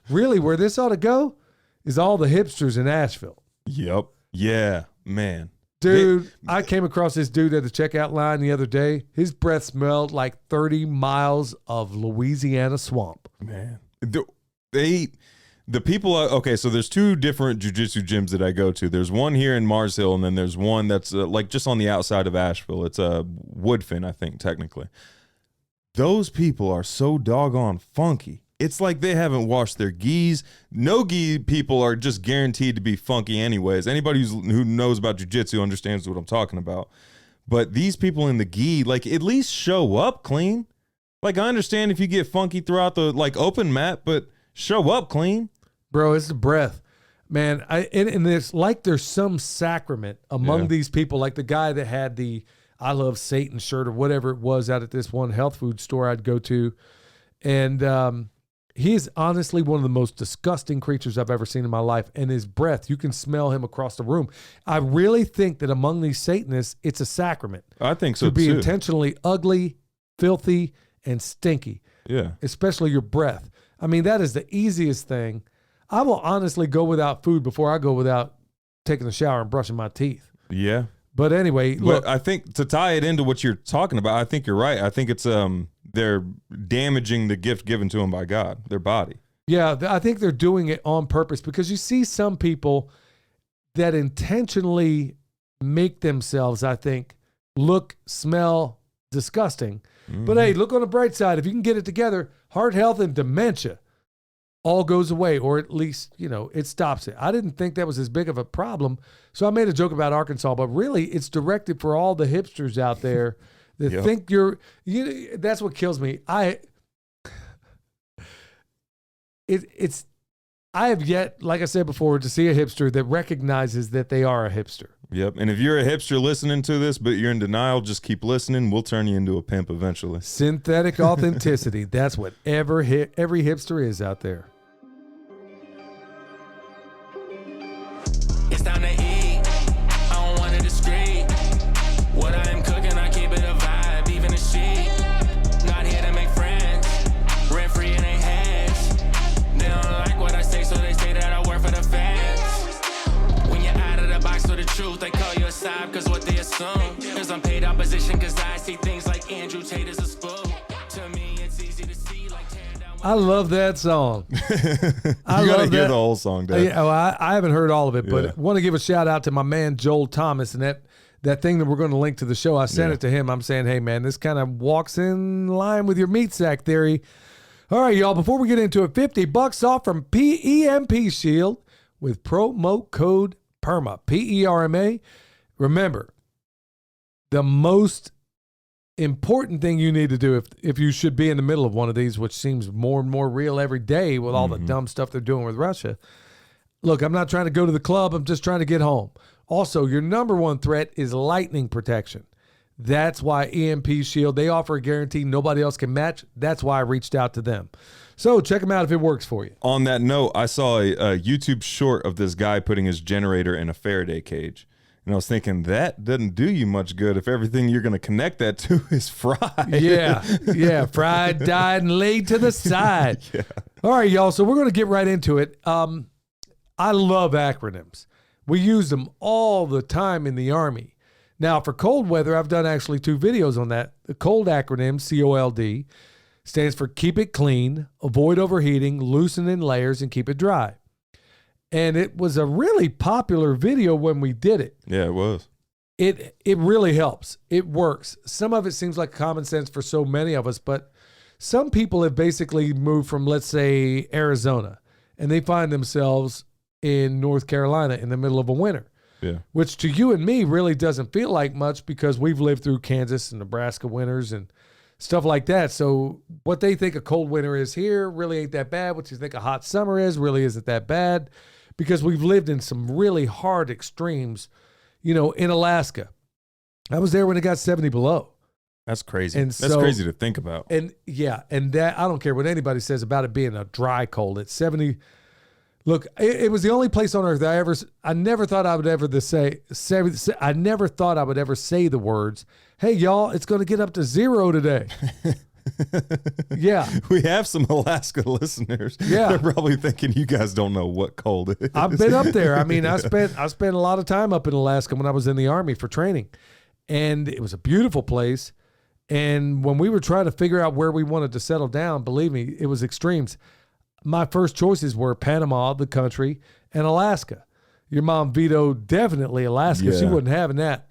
Really, where this ought to go is all the hipsters in Asheville. Yep. Yeah, man. Dude, I came across this dude at the checkout line the other day. His breath smelled like 30 miles of Louisiana swamp. Man. The people, okay, so there's 2 different jiu-jitsu gyms that I go to. There's one here in Mars Hill, and then there's one that's like just on the outside of Asheville. It's Woodfin, I think, technically. Those people are so doggone funky. It's like they haven't washed their gis. No gi people are just guaranteed to be funky anyways. Anybody who knows about jiu-jitsu understands what I'm talking about. But these people in the gi, like, at least show up clean. Like, I understand if you get funky throughout the, open mat, but show up clean. Bro, it's the breath. Man, and it's like there's some sacrament among these people, like the guy that had the I Love Satan shirt or whatever it was out at this one health food store I'd go to. And he is honestly one of the most disgusting creatures I've ever seen in my life. And his breath, you can smell him across the room. I really think that among these Satanists, it's a sacrament. I think so, to be too. Intentionally ugly, filthy, and stinky. Yeah. Especially your breath. I mean, that is the easiest thing. I will honestly go without food before I go without taking a shower and brushing my teeth. Yeah. But anyway, look. But I think to tie it into what you're talking about, I think you're right. I think it's they're damaging the gift given to them by God, their body. Yeah, I think they're doing it on purpose because you see some people that intentionally make themselves, I think, look, smell, disgusting. But hey, look on the bright side. If you can get it together, heart health and dementia all goes away, or at least, it stops it. I didn't think that was as big of a problem. So I made a joke about Arkansas, but really it's directed for all the hipsters out there that think that's what kills me. I have yet, like I said before, to see a hipster that recognizes that they are a hipster. Yep. And if you're a hipster listening to this, but you're in denial, just keep listening. We'll turn you into a pimp eventually. Synthetic authenticity. That's what every hipster is out there. It's time to eat. I don't want it discreet. What I am cooking, I keep it a vibe, even a sheet. Not here to make friends. Rent free in their hands. They don't like what I say, so they say that I work for the fans. When you're out of the box for the truth, they call you a side, cause what they assume is unpaid opposition, cause I see things like Andrew Tate as a spoon. To me, it's easy to see like tearing down. I love that song. You gotta hear the whole song, Dad. Yeah, well, I haven't heard all of it, but want to give a shout out to my man Joel Thomas, and that thing that we're going to link to the show. I sent it to him. I'm saying, hey man, this kind of walks in line with your meat sack theory. All right, y'all. Before we get into it, $50 off from PEMP Shield with promo code PERMA, PERMA. Remember, the most important thing you need to do if you should be in the middle of one of these, which seems more and more real every day with all the dumb stuff they're doing with Russia. Look, I'm not trying to go to the club. I'm just trying to get home. Also, your number one threat is lightning protection. That's why EMP Shield, they offer a guarantee nobody else can match. That's why I reached out to them. So check them out if it works for you. On that note, I saw a YouTube short of this guy putting his generator in a Faraday cage. And I was thinking, that doesn't do you much good if everything you're going to connect that to is fried. Yeah, fried, dyed, and laid to the side. All right, y'all, so we're going to get right into it. I love acronyms. We use them all the time in the Army. Now, for cold weather, I've done actually 2 videos on that. The cold acronym, COLD, stands for keep it clean, avoid overheating, loosen in layers, and keep it dry. And it was a really popular video when we did it. Yeah, it was. It really helps. It works. Some of it seems like common sense for so many of us, but some people have basically moved from, let's say, Arizona, and they find themselves in North Carolina in the middle of a winter. Yeah. Which to you and me really doesn't feel like much because we've lived through Kansas and Nebraska winters and stuff like that. So what they think a cold winter is here really ain't that bad. What you think a hot summer is really isn't that bad because we've lived in some really hard extremes, in Alaska. I was there when it got 70 below. That's crazy. And that's crazy to think about. And that I don't care what anybody says about it being a dry cold. It's 70. Look, it was the only place on earth I never thought I would ever say the words, hey, y'all, it's going to get up to 0 today. Yeah. We have some Alaska listeners. Yeah. They're probably thinking you guys don't know what cold is. I've been up there. I mean, I spent a lot of time up in Alaska when I was in the Army for training. And it was a beautiful place. And when we were trying to figure out where we wanted to settle down, believe me, it was extremes. My first choices were Panama, the country, and Alaska. Your mom vetoed definitely Alaska. Yeah. She wasn't having that.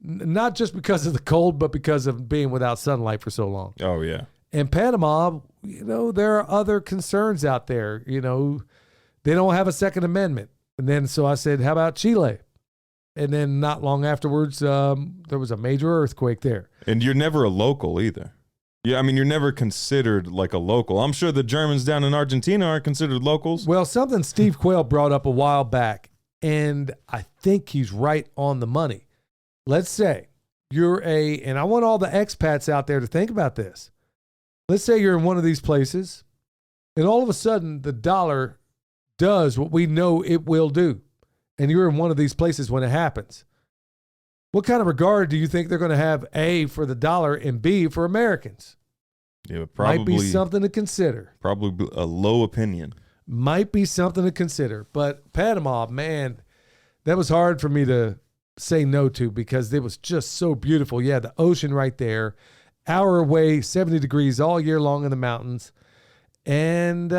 Not just because of the cold, but because of being without sunlight for so long. Oh, yeah. And Panama, there are other concerns out there. They don't have a Second Amendment. And then so I said, how about Chile? And then not long afterwards, there was a major earthquake there. And you're never a local either. Yeah, I mean, you're never considered like a local. I'm sure the Germans down in Argentina aren't considered locals. Well, something Steve Quayle brought up a while back, and I think he's right on the money. Let's say and I want all the expats out there to think about this. Let's say you're in one of these places, and all of a sudden the dollar does what we know it will do, and you're in one of these places when it happens. What kind of regard do you think they're going to have, A, for the dollar and B, for Americans? Yeah, probably. Might be something to consider. Probably a low opinion. Might be something to consider. But Panama, man, that was hard for me to say no to because it was just so beautiful. Yeah, the ocean right there, hour away, 70 degrees all year long in the mountains. And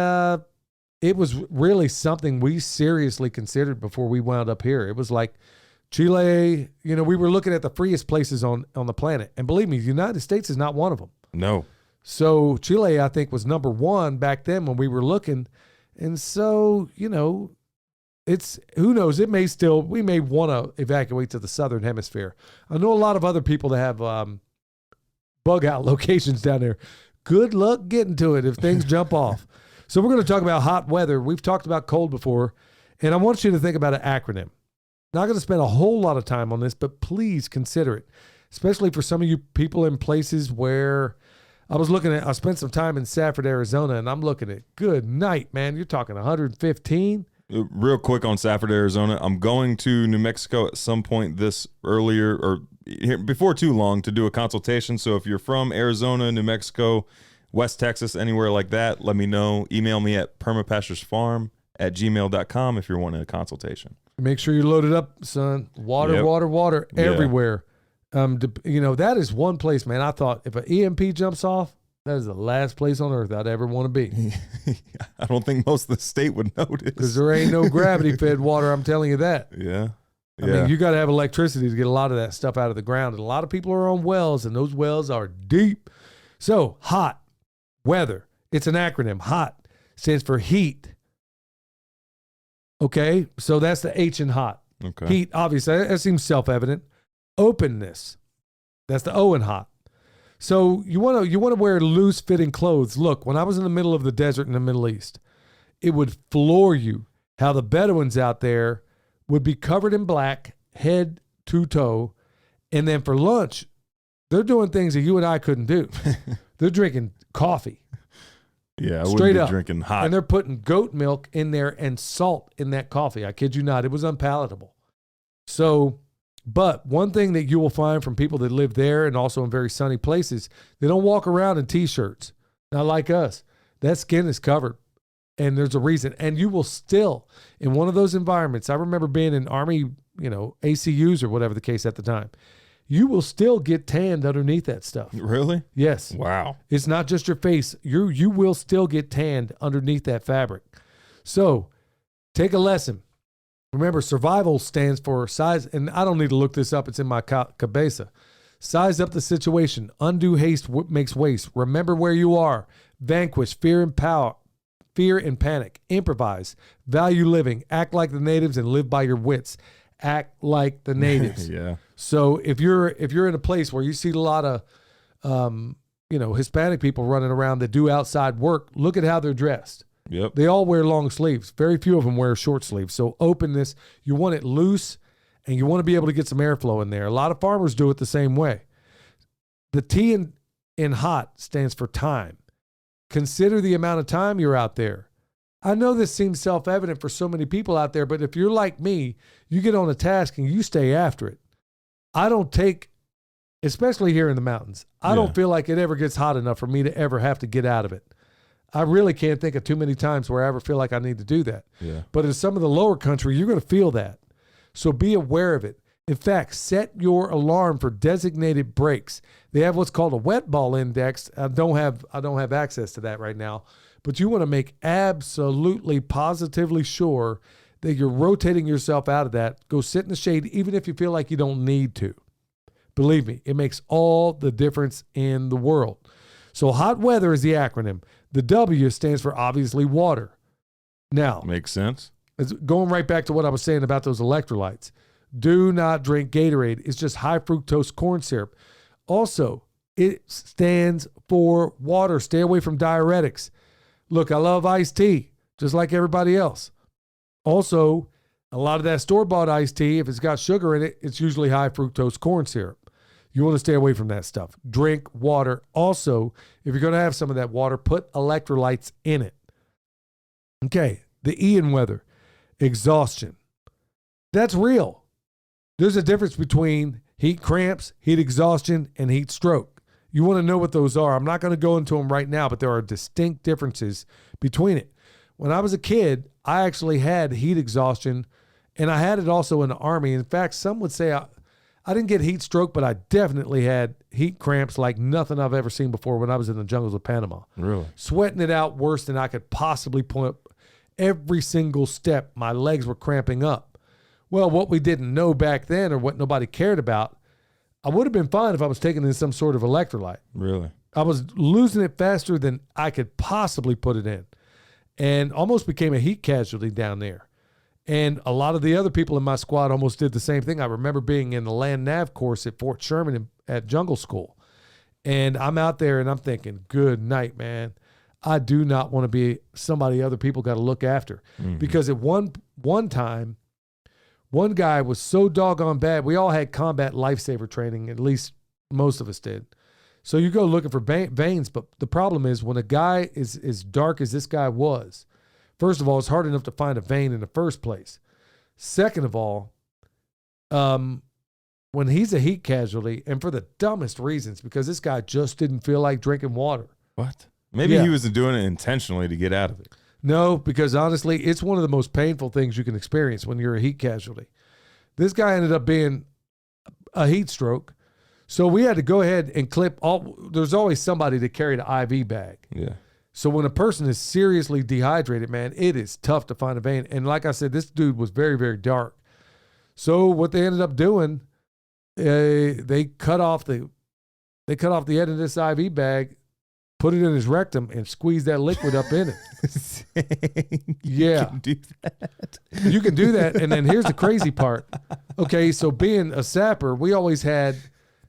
it was really something we seriously considered before we wound up here. It was like Chile, we were looking at the freest places on the planet. And believe me, the United States is not one of them. No. So Chile, I think, was number one back then when we were looking. And so, it's, who knows, we may want to evacuate to the southern hemisphere. I know a lot of other people that have bug out locations down there. Good luck getting to it if things jump off. So we're going to talk about hot weather. We've talked about cold before, and I want you to think about an acronym. Not going to spend a whole lot of time on this, but please consider it, especially for some of you people in places where I spent some time in Safford, Arizona, and I'm looking at, good night, man. You're talking 115. Real quick on Safford, Arizona. I'm going to New Mexico at some point before too long to do a consultation. So if you're from Arizona, New Mexico, West Texas, anywhere like that, let me know. Email me at permapastorsfarm@gmail.com if you're wanting a consultation. Make sure you load it up, son. Water everywhere. That is one place, man. I thought if an EMP jumps off, that is the last place on earth I'd ever want to be. I don't think most of the state would notice. Because there ain't no gravity-fed water, I'm telling you that. Yeah. I mean, you got to have electricity to get a lot of that stuff out of the ground. And a lot of people are on wells, and those wells are deep. So, hot weather. It's an acronym. HOT stands for heat. Okay? So that's the H in hot. Okay. Heat, obviously, that seems self-evident. Openness. That's the O in hot. So you want to wear loose-fitting clothes. Look, when I was in the middle of the desert in the Middle East, it would floor you how the Bedouins out there would be covered in black, head to toe, and then for lunch, they're doing things that you and I couldn't do. They're drinking coffee. Yeah, I straight wouldn't be up drinking hot. And they're putting goat milk in there and salt in that coffee. I kid you not. It was unpalatable. So, but one thing that you will find from people that live there and also in very sunny places, they don't walk around in T-shirts. Not like us. That skin is covered. And there's a reason. And you will still, in one of those environments, I remember being in Army, ACUs or whatever the case at the time, you will still get tanned underneath that stuff. Really? Yes. Wow. It's not just your face. You will still get tanned underneath that fabric. So take a lesson. Remember, survival stands for size, and I don't need to look this up. It's in my cabeza. Size up the situation. Undue haste makes waste. Remember where you are. Vanquish fear and panic. Improvise. Value living. Act like the natives and live by your wits. Act like the natives. Yeah. So if you're in a place where you see a lot of Hispanic people running around that do outside work, look at how they're dressed. Yep. They all wear long sleeves. Very few of them wear short sleeves. So openness, you want it loose, and you want to be able to get some airflow in there. A lot of farmers do it the same way. The T in hot stands for time. Consider the amount of time you're out there. I know this seems self-evident for so many people out there, but if you're like me, you get on a task and you stay after it. I don't take, especially here in the mountains, I don't feel like it ever gets hot enough for me to ever have to get out of it. I really can't think of too many times where I ever feel like I need to do that. Yeah. But in some of the lower country, you're going to feel that. So be aware of it. In fact, set your alarm for designated breaks. They have what's called a wet ball index. I don't have access to that right now, but you want to make absolutely positively sure that you're rotating yourself out of that. Go sit in the shade, even if you feel like you don't need to. Believe me, it makes all the difference in the world. So hot weather is the acronym. The W stands for obviously water. Now, makes sense. It's going right back to what I was saying about those electrolytes. Do not drink Gatorade. It's just high fructose corn syrup. Also, it stands for water. Stay away from diuretics. Look, I love iced tea, just like everybody else. Also, a lot of that store-bought iced tea, if it's got sugar in it, it's usually high fructose corn syrup. You want to stay away from that stuff. Drink water. Also, if you're going to have some of that water, put electrolytes in it. Okay, the E in weather, exhaustion. That's real. There's a difference between heat cramps, heat exhaustion, and heat stroke. You want to know what those are. I'm not going to go into them right now, but there are distinct differences between it. When I was a kid, I actually had heat exhaustion, and I had it also in the Army. In fact, some would say I didn't get heat stroke, but I definitely had heat cramps like nothing I've ever seen before when I was in the jungles of Panama. Really? Sweating it out worse than I could possibly point. Every single step, my legs were cramping up. Well, what we didn't know back then or what nobody cared about, I would have been fine if I was taking in some sort of electrolyte. Really? I was losing it faster than I could possibly put it in and almost became a heat casualty down there. And a lot of the other people in my squad almost did the same thing. I remember being in the land nav course at Fort Sherman at Jungle School. And I'm out there and I'm thinking, good night, man. I do not want to be somebody other people got to look after. Mm-hmm. Because at one time, one guy was so doggone bad. We all had combat lifesaver training, at least most of us did. So you go looking for veins, but the problem is when a guy is as dark as this guy was, first of all, it's hard enough to find a vein in the first place. Second of all, when he's a heat casualty, and for the dumbest reasons, because this guy just didn't feel like drinking water. What? Maybe he wasn't doing it intentionally to get out of it. No, because honestly, it's one of the most painful things you can experience when you're a heat casualty. This guy ended up being a heat stroke. So we had to go ahead and clip there's always somebody to carry the IV bag. Yeah. So when a person is seriously dehydrated, man, it is tough to find a vein. And like I said, this dude was very, very dark. So what they ended up doing, they cut off the end of this IV bag, put it in his rectum, and squeezed that liquid up in it. Yeah. You can do that. You can do that. And then here's the crazy part. Okay, so being a sapper, we always had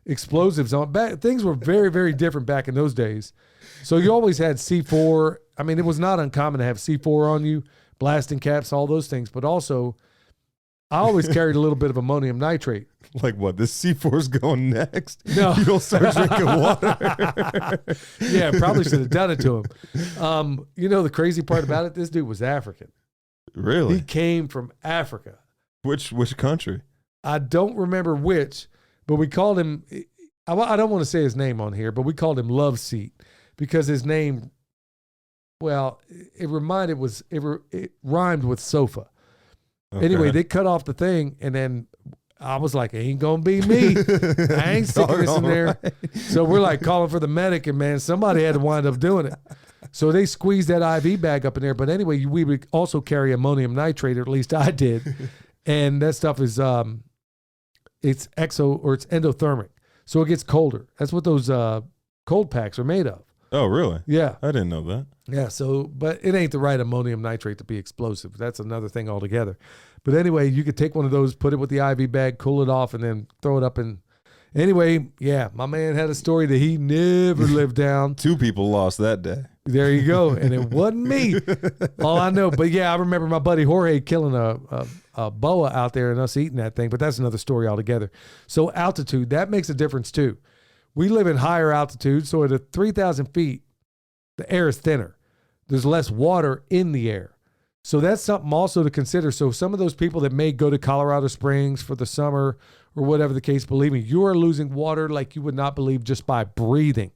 explosives on. Things were very, very different back in those days. So you always had C4. I mean, it was not uncommon to have C4 on you, blasting caps, all those things. But also, I always carried a little bit of ammonium nitrate. Like what? This C4 is going next? No. You don't start drinking water. Yeah, probably should have done it to him. You know, the crazy part about it, this dude was African. Really? He came from Africa. Which country? I don't remember which, but we called him, I don't want to say his name on here, but we called him Love Seat because his name, well, it rhymed with sofa. Okay. Anyway, they cut off the thing, and then I was like, ain't gonna be me. I ain't sticking this in there. Right. So we're like calling for the medic, and man, somebody had to wind up doing it. So they squeezed that IV bag up in there. But anyway, we would also carry ammonium nitrate, or at least I did. And that stuff is it's endothermic. So it gets colder. That's what those cold packs are made of. Oh, really? Yeah. I didn't know that. Yeah, but it ain't the right ammonium nitrate to be explosive. That's another thing altogether. But anyway, you could take one of those, put it with the IV bag, cool it off, and then throw it up. And anyway, yeah, my man had a story that he never lived down. 2 people lost that day. There you go. And it wasn't me. All I know. But yeah, I remember my buddy Jorge killing a boa out there and us eating that thing. But that's another story altogether. So altitude, that makes a difference too. We live in higher altitude. So at 3,000 feet, the air is thinner. There's less water in the air. So that's something also to consider. So some of those people that may go to Colorado Springs for the summer or whatever the case, believe me, you are losing water like you would not believe just by breathing.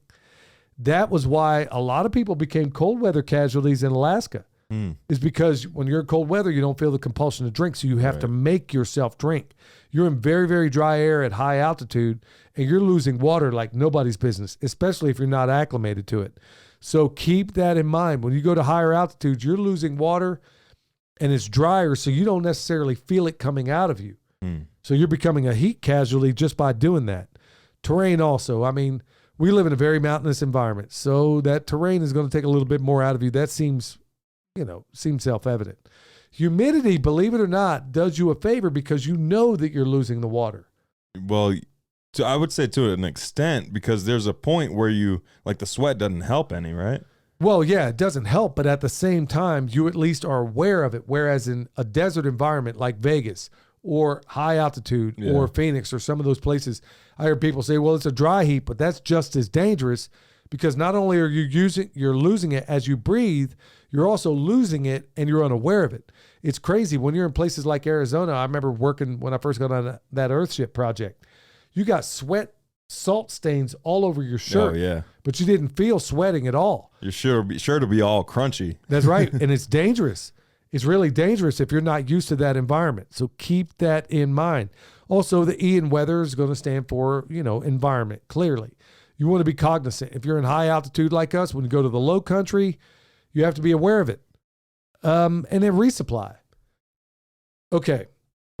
That was why a lot of people became cold weather casualties in Alaska, is because when you're in cold weather, you don't feel the compulsion to drink. So you have to make yourself drink. You're in very, very dry air at high altitude, and you're losing water like nobody's business, especially if you're not acclimated to it. So keep that in mind. When you go to higher altitudes, you're losing water and it's drier, so you don't necessarily feel it coming out of you. So you're becoming a heat casualty just by doing that. Terrain also. I mean, we live in a very mountainous environment, so that terrain is going to take a little bit more out of you. That seems self-evident. Humidity, believe it or not, does you a favor because you know that you're losing the water. Well, so I would say to an extent, because there's a point where the sweat doesn't help any, right? Well, yeah, it doesn't help, but at the same time, you at least are aware of it. Whereas in a desert environment like Vegas or high altitude or Phoenix or some of those places, I hear people say, well, it's a dry heat, but that's just as dangerous because not only are you're losing it as you breathe, you're also losing it and you're unaware of it. It's crazy. When you're in places like Arizona, I remember working when I first got on that Earthship project, you got salt stains all over your shirt. Oh, yeah. But you didn't feel sweating at all. You're sure to be all crunchy. That's right. And it's dangerous. It's really dangerous if you're not used to that environment. So keep that in mind. Also, the E in weather is going to stand for, environment, clearly. You want to be cognizant. If you're in high altitude like us, when you go to the low country, you have to be aware of it. And then resupply. Okay.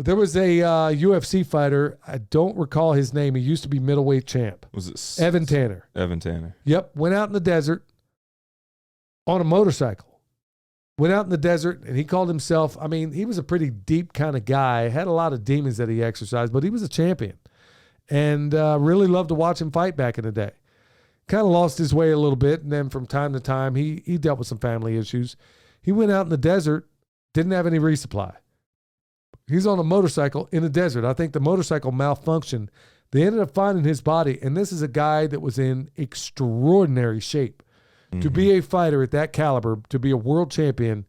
There was a UFC fighter. I don't recall his name. He used to be middleweight champ. Was it Evan Tanner? Evan Tanner. Yep. Went out in the desert on a motorcycle. Went out in the desert, and he called himself, I mean, he was a pretty deep kind of guy. Had a lot of demons that he exercised, but he was a champion. And really loved to watch him fight back in the day. Kind of lost his way a little bit, and then from time to time, he dealt with some family issues. He went out in the desert, didn't have any resupply. He's on a motorcycle in the desert. I think the motorcycle malfunctioned. They ended up finding his body, and this is a guy that was in extraordinary shape. To be a fighter at that caliber, to be a world champion,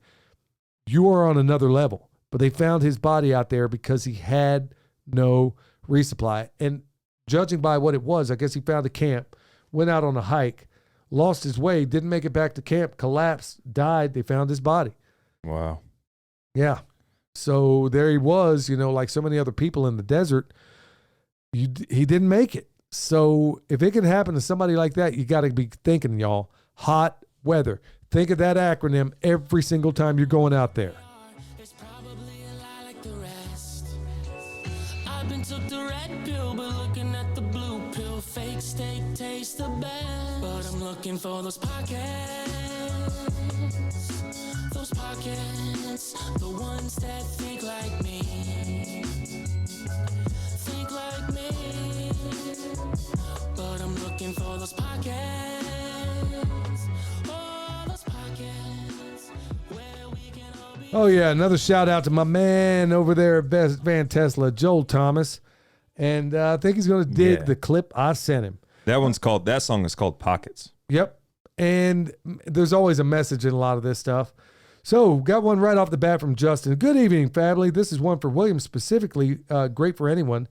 you are on another level. But they found his body out there because he had no resupply. And judging by what it was, I guess he found a camp, went out on a hike, lost his way, didn't make it back to camp, collapsed, died. They found his body. Wow. Yeah. So there he was, like so many other people in the desert. He didn't make it. So if it can happen to somebody like that, you got to be thinking, y'all, hot weather. Think of that acronym every single time you're going out there. It's probably a lie like the rest. I've been took the red pill, but looking at the blue pill, fake steak tastes the best. But I'm looking for those pockets, the ones that think like me, but I'm looking for those pockets, where we can all be. Oh, yeah. Another shout out to my man over there at Van Tesla, Joel Thomas. And I think he's going to dig the clip I sent him. That song is called Pockets. Yep. And there's always a message in a lot of this stuff. So got one right off the bat from Justin. Good evening, family. This is one for William specifically. Great for anyone.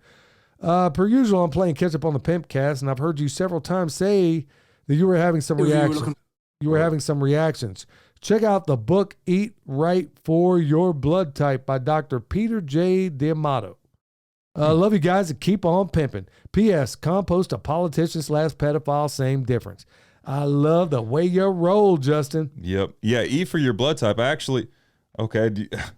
Per usual, I'm playing catch up on the PIMPcast, and I've heard you several times say that you were having some reactions. You were having some reactions. Check out the book Eat Right for Your Blood Type by Dr. Peter J. D'Amato. Love you guys and keep on pimping. P.S. Compost a politician / pedophile, same difference. I love the way you roll, Justin. Yep. Yeah, eat for your blood type. I actually,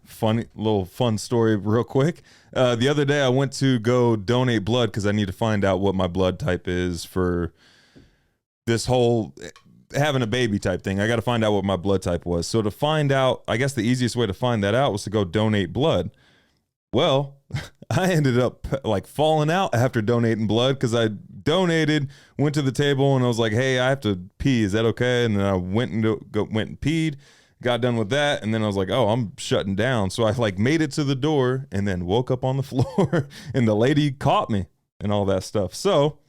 fun story real quick. The other day I went to go donate blood because I need to find out what my blood type is for this whole having a baby type thing. I got to find out what my blood type was. So to find out, I guess the easiest way to find that out was to go donate blood. Well, I ended up falling out after donating blood because I donated, went to the table, and I was like, "Hey, I have to pee. Is that okay?" And then I went and peed, got done with that, and then I was like, "Oh, I'm shutting down." So I made it to the door and then woke up on the floor, and the lady caught me and all that stuff. So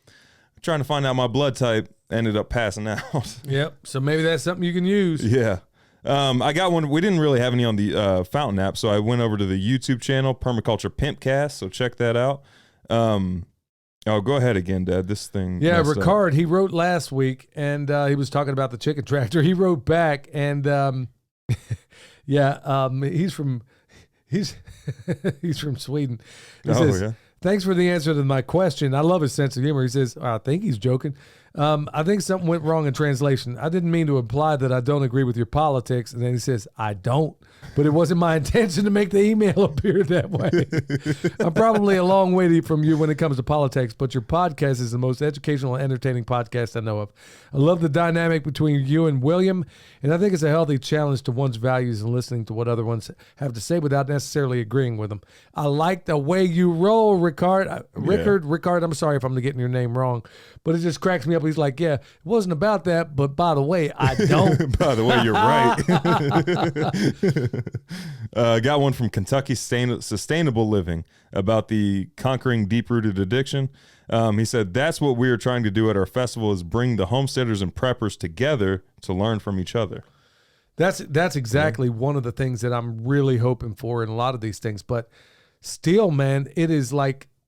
trying to find out my blood type, ended up passing out. Yep. So maybe that's something you can use. Yeah. I got one. We didn't really have any on the Fountain app, so I went over to the YouTube channel, Permaculture PIMPcast, so check that out. Oh, go ahead again, Dad. This thing. Yeah, Ricard, he wrote last week, and he was talking about the chicken tractor. He wrote back, and he's from Sweden. He says, thanks for the answer to my question. I love his sense of humor. He says, I think he's joking. I think something went wrong in translation. I didn't mean to imply that I don't agree with your politics. And then he says, I don't. But it wasn't my intention to make the email appear that way. I'm probably a long way from you when it comes to politics, but your podcast is the most educational and entertaining podcast I know of. I love the dynamic between you and William, and I think it's a healthy challenge to one's values and listening to what other ones have to say without necessarily agreeing with them. I like the way you roll, Ricard. Ricard, I'm sorry if I'm getting your name wrong, but it just cracks me up. He's like, yeah, it wasn't about that, but by the way, I don't. By the way, you're right. Got one from Kentucky Sustainable Living about the conquering deep-rooted addiction. He said, that's what we are trying to do at our festival is bring the homesteaders and preppers together to learn from each other. That's exactly one of the things that I'm really hoping for in a lot of these things. But still, man, it is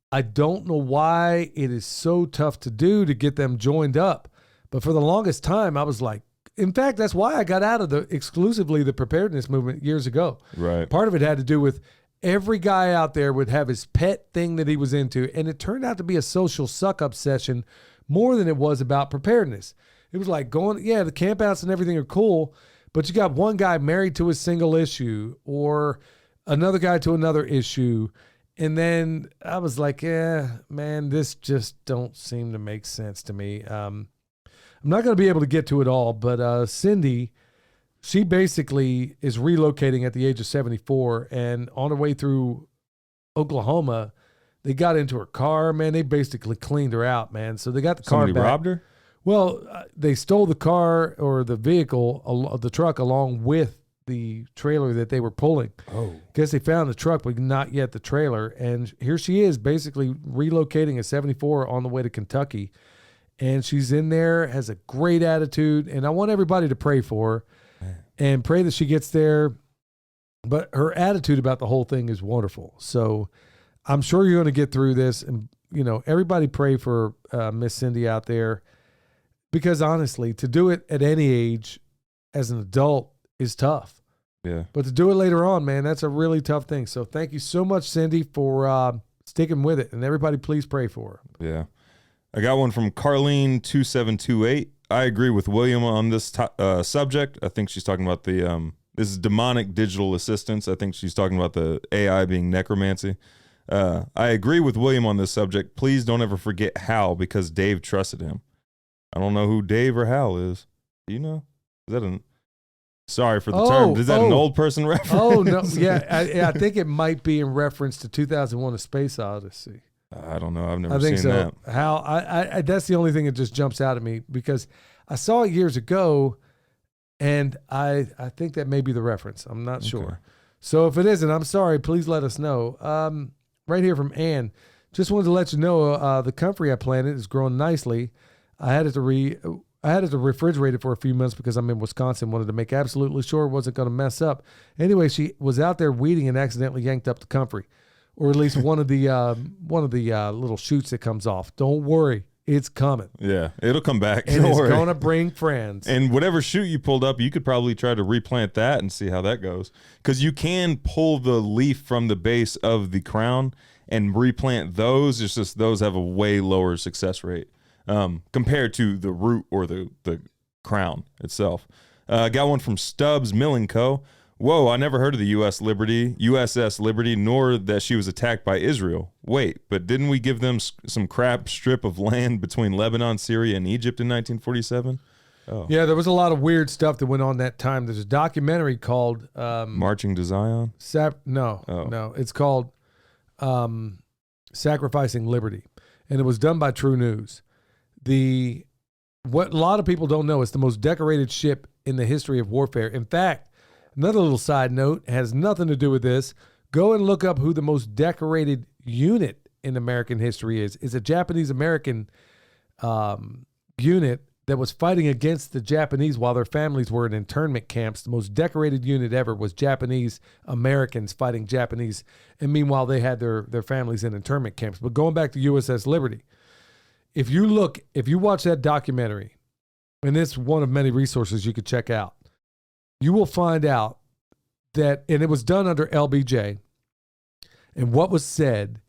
I don't know why it is so tough to do to get them joined up. But for the longest time, I was like, in fact, that's why I got out of exclusively the preparedness movement years ago. Right. Part of it had to do with every guy out there would have his pet thing that he was into, and it turned out to be a social suck-up session more than it was about preparedness. It was like the campouts and everything are cool, but you got one guy married to a single issue or another guy to another issue, And then I was like, yeah, man, this just don't seem to make sense to me. I'm not going to be able to get to it all, but Cindy, she basically is relocating at the age of 74, and on her way through Oklahoma, they got into her car, man. They basically cleaned her out, man. So they got the car Somebody back. robbed her? Well, they stole the car or the vehicle, the truck, along with the trailer that they were pulling. Oh. Guess they found the truck, but not yet the trailer. And here she is basically relocating at 74 on the way to Kentucky. And she's in there, has a great attitude. And I want everybody to pray for her and pray that she gets there. But her attitude about the whole thing is wonderful. So I'm sure you're going to get through this. And, you know, everybody pray for Miss Cindy out there. Because honestly, to do it at any age as an adult is tough. Yeah. But to do it later on, man, that's a really tough thing. So thank you so much, Cindy, for sticking with it. And everybody, please pray for her. Yeah. I got one from Carlene2728. I agree with William on this subject. I think she's talking about this is demonic digital assistance. I think she's talking about the AI being necromancy. I agree with William on this subject. Please don't ever forget Hal, because Dave trusted him. I don't know who Dave or Hal is. Do you know? Is that sorry for the term. Is that an old person reference? Oh, no. Yeah, I think it might be in reference to 2001: A Space Odyssey. I don't know. I've never seen that. Hal, I that's the only thing that just jumps out at me, because I saw it years ago, and I think that may be the reference. I'm not sure. So if it isn't, I'm sorry. Please let us know. Right here from Ann. Just wanted to let you know the comfrey I planted is growing nicely. I had it to refrigerate it for a few months because I'm in Wisconsin. Wanted to make absolutely sure it wasn't going to mess up. Anyway, she was out there weeding and accidentally yanked up the comfrey, or at least one of the little shoots that comes off. Don't worry, it's coming. Yeah, it'll come back. And it's going to bring friends. And whatever shoot you pulled up, you could probably try to replant that and see how that goes. Because you can pull the leaf from the base of the crown and replant those. It's just those have a way lower success rate compared to the root or the crown itself. Got one from Stubbs Milling Co. Whoa, I never heard of the USS Liberty, nor that she was attacked by Israel. Wait, but didn't we give them some crap strip of land between Lebanon, Syria, and Egypt in 1947? Oh. Yeah, there was a lot of weird stuff that went on that time. There's a documentary called Marching to Zion? No. It's called Sacrificing Liberty. And it was done by True News. What a lot of people don't know, it's the most decorated ship in the history of warfare. In fact, another little side note, has nothing to do with this. Go and look up who the most decorated unit in American history is. It's a Japanese-American unit that was fighting against the Japanese while their families were in internment camps. The most decorated unit ever was Japanese Americans fighting Japanese. And meanwhile, they had their families in internment camps. But going back to USS Liberty, if you watch that documentary, and it's one of many resources you could check out, you will find out that, and it was done under LBJ, and what was said,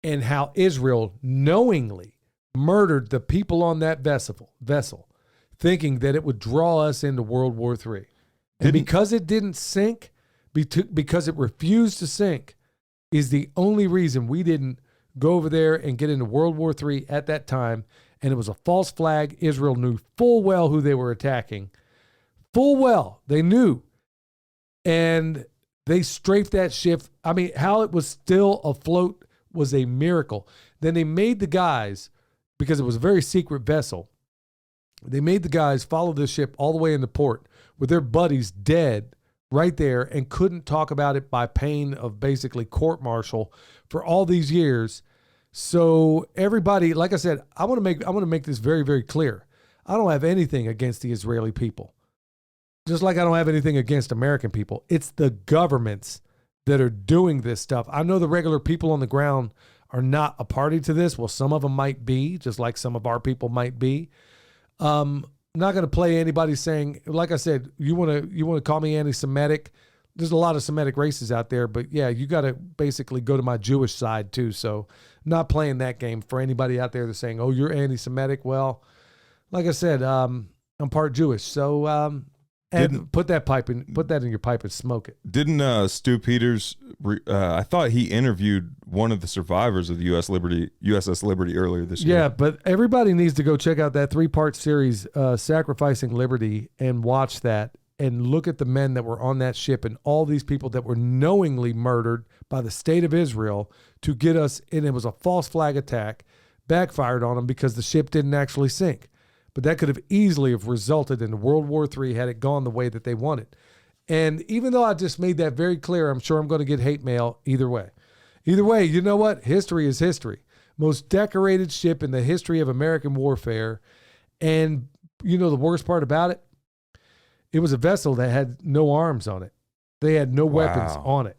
and how Israel knowingly murdered the people on that vessel, thinking that it would draw us into World War III. And because it didn't sink, because it refused to sink, is the only reason we didn't go over there and get into World War III at that time. And it was a false flag. Israel knew full well who they were attacking. Full well. They knew. And they strafed that ship. I mean, how it was still afloat was a miracle. Then they made the guys, because it was a very secret vessel, they made the guys follow this ship all the way into port with their buddies dead right there, and couldn't talk about it by pain of basically court-martial for all these years. So everybody, like I said, I want to make this very, very clear. I don't have anything against the Israeli people. Just like I don't have anything against American people. It's the governments that are doing this stuff. I know the regular people on the ground are not a party to this. Well, some of them might be, just like some of our people might be. Not going to play anybody saying, like I said, you want to call me anti-Semitic. There's a lot of Semitic races out there, but yeah, you got to basically go to my Jewish side too. So not playing that game for anybody out there that's saying, oh, you're anti-Semitic. Well, like I said, I'm part Jewish. So And put that in your pipe and smoke it. Didn't Stu Peters? I thought he interviewed one of the survivors of the USS Liberty earlier this year. Yeah, but everybody needs to go check out that 3-part series, Sacrificing Liberty, and watch that and look at the men that were on that ship and all these people that were knowingly murdered by the state of Israel to get us. And it was a false flag attack, backfired on them because the ship didn't actually sink. But that could have easily have resulted in World War III had it gone the way that they wanted. And even though I just made that very clear, I'm sure I'm going to get hate mail either way. Either way, you know what? History is history. Most decorated ship in the history of American warfare. And you know the worst part about it? It was a vessel that had no arms on it. They had no weapons on it.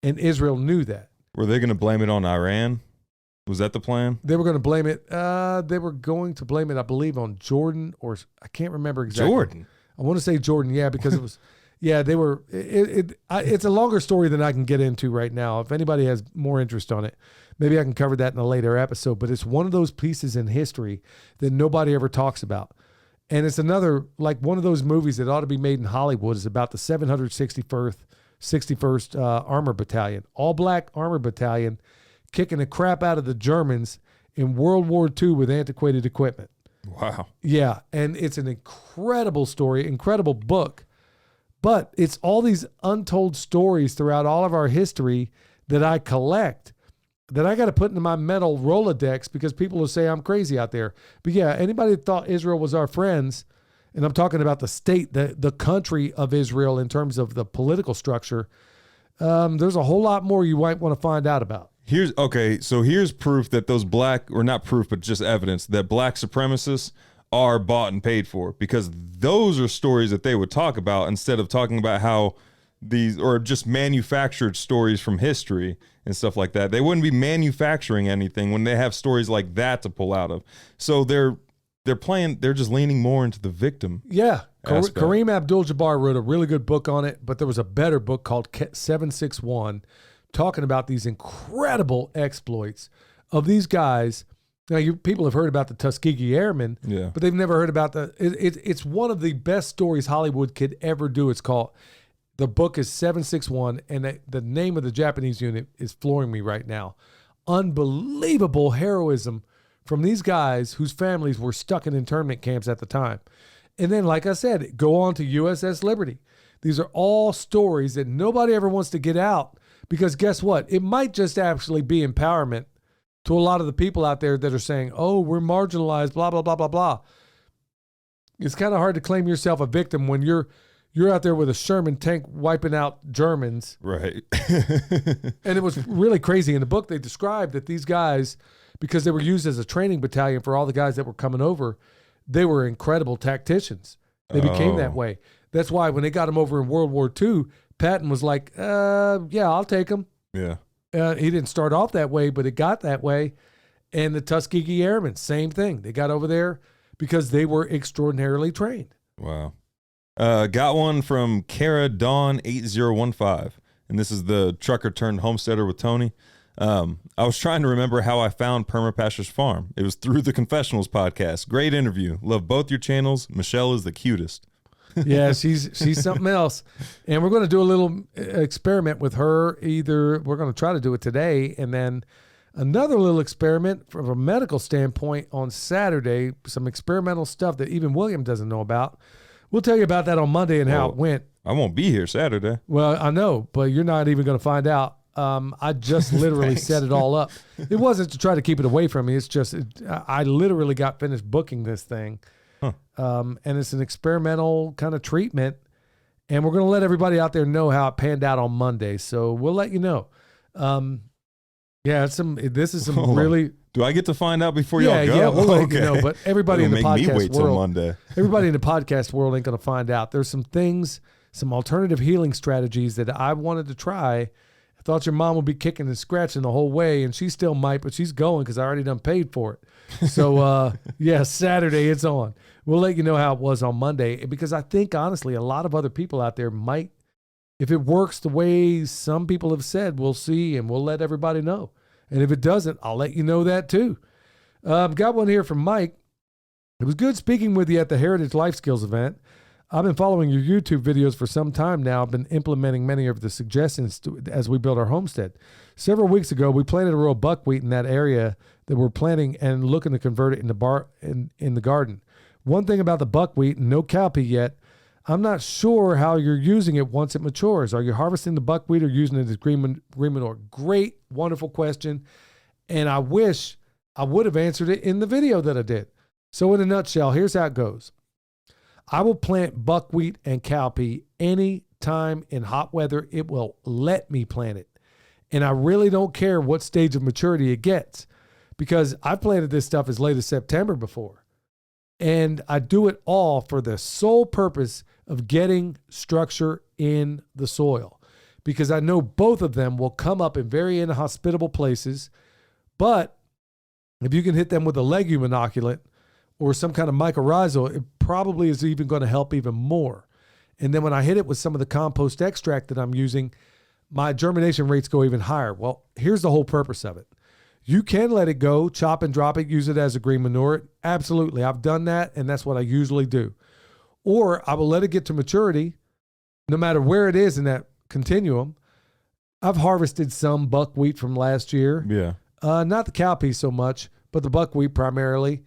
And Israel knew that. Were they going to blame it on Iran? Was that the plan? They were going to blame it. They were going to blame it, I believe, on Jordan, or I can't remember exactly. Jordan. I want to say Jordan, yeah, because it was, yeah, they were. It's a longer story than I can get into right now. If anybody has more interest on it, maybe I can cover that in a later episode. But it's one of those pieces in history that nobody ever talks about, and it's another like one of those movies that ought to be made in Hollywood. Is about the 761st Armor Battalion, all black armor battalion, kicking the crap out of the Germans in World War II with antiquated equipment. Wow. Yeah, and it's an incredible story, incredible book, but it's all these untold stories throughout all of our history that I collect that I got to put into my mental Rolodex because people will say I'm crazy out there. But yeah, anybody that thought Israel was our friends, and I'm talking about the state, the country of Israel in terms of the political structure, there's a whole lot more you might want to find out about. Here's proof that those black, or not proof, but just evidence that black supremacists are bought and paid for, because those are stories that they would talk about instead of talking about how these, or just manufactured stories from history and stuff like that. They wouldn't be manufacturing anything when they have stories like that to pull out of. So they're just leaning more into the victim. Yeah. aspect. Kareem Abdul-Jabbar wrote a really good book on it, but there was a better book called 761 talking about these incredible exploits of these guys. Now, people have heard about the Tuskegee Airmen, but they've never heard about it's one of the best stories Hollywood could ever do. The book is 761, and the name of the Japanese unit is flooring me right now. Unbelievable heroism from these guys whose families were stuck in internment camps at the time. And then, like I said, go on to USS Liberty. These are all stories that nobody ever wants to get out. Because guess what? It might just actually be empowerment to a lot of the people out there that are saying, oh, we're marginalized, blah, blah, blah, blah, blah. It's kind of hard to claim yourself a victim when you're out there with a Sherman tank wiping out Germans. Right. And it was really crazy. In the book, they described that these guys, because they were used as a training battalion for all the guys that were coming over, they were incredible tacticians. They became that way. That's why when they got them over in World War II, Patton was like, yeah, I'll take him. Yeah. He didn't start off that way, but it got that way. And the Tuskegee Airmen, same thing. They got over there because they were extraordinarily trained. Wow. Got one from Kara Dawn 8015. And this is the trucker turned homesteader with Tony. I was trying to remember how I found Permaculture's farm. It was through the Confessionals podcast. Great interview. Love both your channels. Michelle is the cutest. Yeah, she's something else. And we're going to do a little experiment with her. Either we're going to try to do it today, and then another little experiment from a medical standpoint on Saturday, some experimental stuff that even William doesn't know about. We'll tell you about that on Monday and how it went. I won't be here Saturday. Well, I know, but you're not even going to find out. I just literally set it all up. It wasn't to try to keep it away from me. It's just I literally got finished booking this thing. And it's an experimental kind of treatment, and we're going to let everybody out there know how it panned out on Monday. So we'll let you know. This is some really. Do I get to find out before y'all go? Yeah, we'll let you know. But everybody in the make me podcast wait till world, Monday. everybody in the podcast world ain't going to find out. There's some things, some alternative healing strategies that I wanted to try. I thought your mom would be kicking and scratching the whole way, and she still might, but she's going because I already done paid for it. So, Saturday it's on. We'll let you know how it was on Monday, because I think, honestly, a lot of other people out there might, if it works the way some people have said, we'll see, and we'll let everybody know. And if it doesn't, I'll let you know that too. Got one here from Mike. It was good speaking with you at the Heritage Life Skills event. I've been following your YouTube videos for some time now. I've been implementing many of the suggestions as we build our homestead. Several weeks ago, we planted a row of buckwheat in that area that we're planting and looking to convert it in the garden. One thing about the buckwheat, no cowpea yet, I'm not sure how you're using it once it matures. Are you harvesting the buckwheat or using it as green manure? Great, wonderful question. And I wish I would have answered it in the video that I did. So in a nutshell, here's how it goes. I will plant buckwheat and cowpea any time in hot weather it will let me plant it. And I really don't care what stage of maturity it gets, because I've planted this stuff as late as September before. And I do it all for the sole purpose of getting structure in the soil, because I know both of them will come up in very inhospitable places. But if you can hit them with a legume inoculant or some kind of mycorrhizal, it probably is even going to help even more. And then when I hit it with some of the compost extract that I'm using, my germination rates go even higher. Well, here's the whole purpose of it. You can let it go, chop and drop it, use it as a green manure. Absolutely. I've done that, and that's what I usually do. Or I will let it get to maturity, no matter where it is in that continuum. I've harvested some buckwheat from last year. Yeah. Not the cowpea so much, but the buckwheat primarily.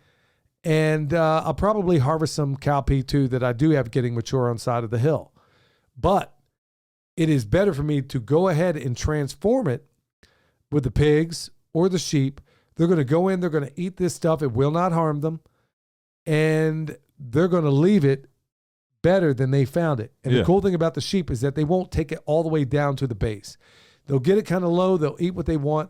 And I'll probably harvest some cowpea too that I do have getting mature on side of the hill. But it is better for me to go ahead and transform it with the pigs or the sheep. They're going to go in, they're going to eat this stuff. It will not harm them. And they're going to leave it better than they found it. And the cool thing about the sheep is that they won't take it all the way down to the base. They'll get it kind of low. They'll eat what they want.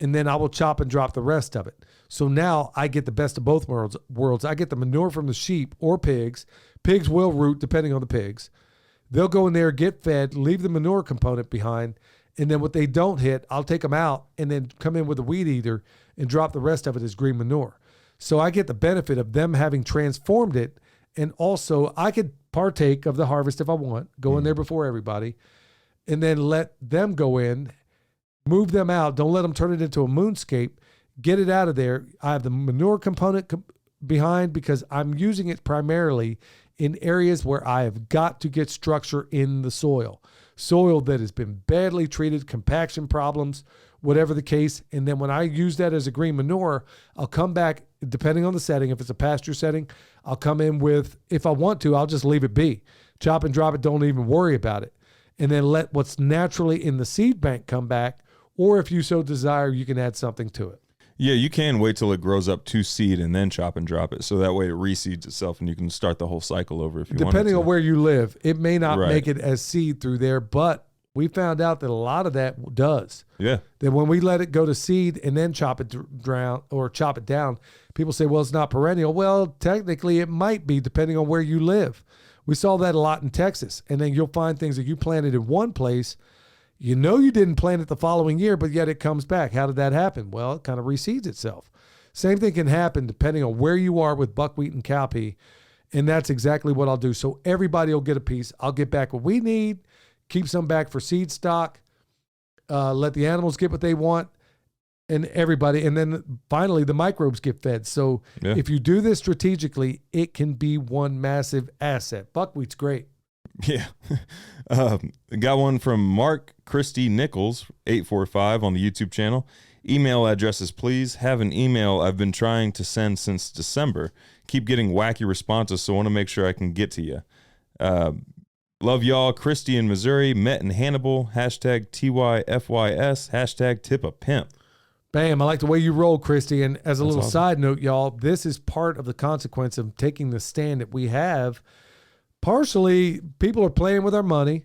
And then I will chop and drop the rest of it. So now I get the best of both worlds. I get the manure from the sheep or pigs. Pigs will root depending on the pigs. They'll go in there, get fed, leave the manure component behind. And then what they don't hit, I'll take them out and then come in with a weed eater and drop the rest of it as green manure. So I get the benefit of them having transformed it. And also I could partake of the harvest if I want, go in there before everybody, and then let them go in, move them out. Don't let them turn it into a moonscape. Get it out of there. I have the manure component behind because I'm using it primarily in areas where I have got to get structure in the soil. Soil that has been badly treated, compaction problems, whatever the case. And then when I use that as a green manure, I'll come back, depending on the setting. If it's a pasture setting, I'll come in with, if I want to, I'll just leave it be. Chop and drop it, don't even worry about it. And then let what's naturally in the seed bank come back. Or if you so desire, you can add something to it. Yeah, you can wait till it grows up to seed and then chop and drop it. So that way it reseeds itself and you can start the whole cycle over if you want to. Depending on where you live, it may not make it as seed through there, but we found out that a lot of that does. Yeah. That when we let it go to seed and then chop it down, people say, well, it's not perennial. Well, technically it might be depending on where you live. We saw that a lot in Texas. And then you'll find things that you planted in one place. You know you didn't plant it the following year, but yet it comes back. How did that happen? Well, it kind of reseeds itself. Same thing can happen depending on where you are with buckwheat and cowpea, and that's exactly what I'll do. So everybody will get a piece. I'll get back what we need, keep some back for seed stock, let the animals get what they want, and everybody. And then finally, the microbes get fed. So if you do this strategically, it can be one massive asset. Buckwheat's great. Yeah. Got one from Mark Christy Nichols, 845 on the YouTube channel. Email addresses, please. Have an email I've been trying to send since December. Keep getting wacky responses, so I want to make sure I can get to you. Love y'all. Christy in Missouri. Met in Hannibal. Hashtag TYFYS. Hashtag tip a pimp. Bam. I like the way you roll, Christy. And as a little side note, y'all, this is part of the consequence of taking the stand that we have. Partially, people are playing with our money.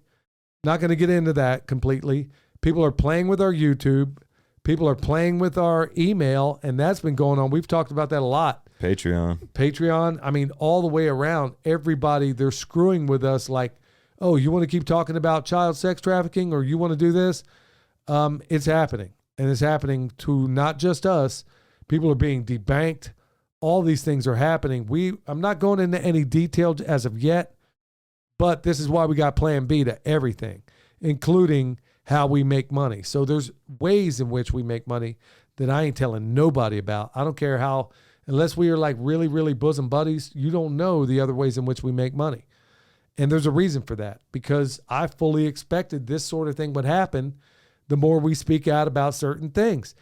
Not going to get into that completely. People are playing with our YouTube. People are playing with our email, and that's been going on. We've talked about that a lot. Patreon. I mean, all the way around. Everybody, they're screwing with us like, oh, you want to keep talking about child sex trafficking or you want to do this? It's happening. And it's happening to not just us. People are being debanked. All these things are happening. I'm not going into any detail as of yet. But this is why we got plan B to everything, including how we make money. So there's ways in which we make money that I ain't telling nobody about. I don't care how, unless we are like really, really bosom buddies, you don't know the other ways in which we make money. And there's a reason for that, because I fully expected this sort of thing would happen the more we speak out about certain things.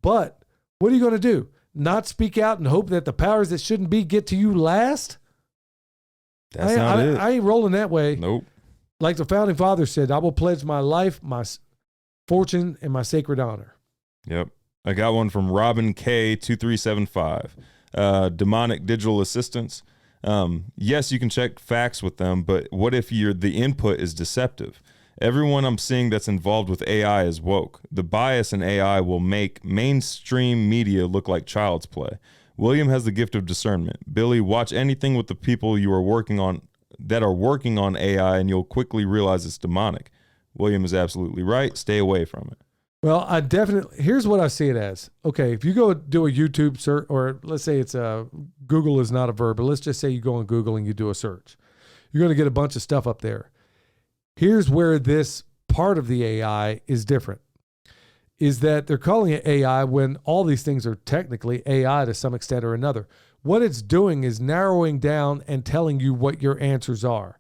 But what are you going to do? Not speak out and hope that the powers that shouldn't be get to you last? That's not it. I ain't rolling that way. Nope. Like the founding fathers said, I will pledge my life, my fortune, and my sacred honor. Yep. I got one from Robin K2375. Demonic digital assistants. Yes, you can check facts with them, but what if the input is deceptive? Everyone I'm seeing that's involved with AI is woke. The bias in AI will make mainstream media look like child's play. William has the gift of discernment. Billy, watch anything with the people you are working on that are working on AI, and you'll quickly realize it's demonic. William is absolutely right. Stay away from it. Well, here's what I see it as. Okay, if you go do a YouTube search, or let's say Google is not a verb, but let's just say you go on Google and you do a search. You're going to get a bunch of stuff up there. Here's where this part of the AI is different, is that they're calling it AI when all these things are technically AI to some extent or another. What it's doing is narrowing down and telling you what your answers are.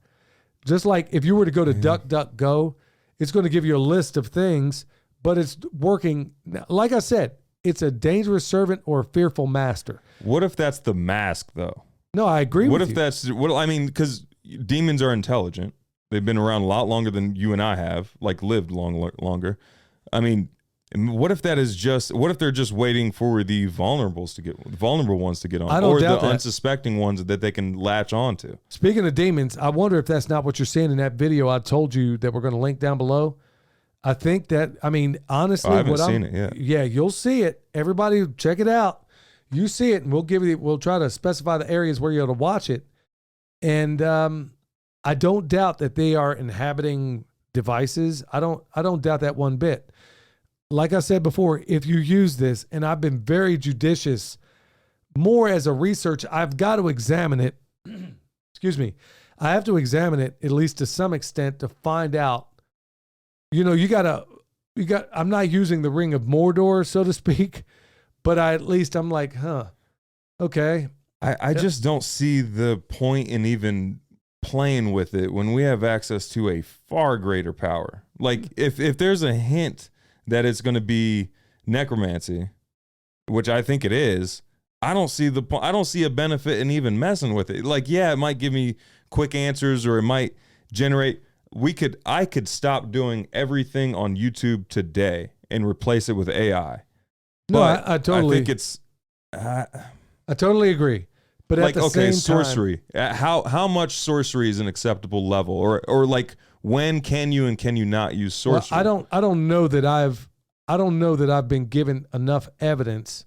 Just like if you were to go to DuckDuckGo, it's going to give you a list of things, but it's working. Like I said, it's a dangerous servant or a fearful master. What if that's the mask, though? No, I agree with you. What if that's, I mean, because demons are intelligent. They've been around a lot longer than you and I have, like lived longer. I mean, what if that is what if they're just waiting for the vulnerable ones to get on, or the unsuspecting ones that they can latch on to? Speaking of demons, I wonder if that's not what you're seeing in that video I told you that we're going to link down below. I think that, I mean, honestly, I haven't seen it yet. Yeah, you'll see it. Everybody check it out. You see it, and we'll try to specify the areas where you're able to watch it. And I don't doubt that they are inhabiting devices. I don't doubt that one bit. Like I said before, if you use this, and I've been very judicious, more as a research, I've got to examine it. Excuse me. I have to examine it, at least to some extent, to find out. You know, I'm not using the ring of Mordor, so to speak, but I'm like, okay. I just don't see the point in even playing with it when we have access to a far greater power. Like if there's a hint that it's going to be necromancy, which I think it is, I don't see a benefit in even messing with it. Like, yeah, it might give me quick answers, or it might generate. I could stop doing everything on YouTube today and replace it with AI. No, but I totally think it's. I totally agree. But like, at the same sorcery. How much sorcery is an acceptable level, or like when can you and can you not use sorcery? Well, I don't know that I've been given enough evidence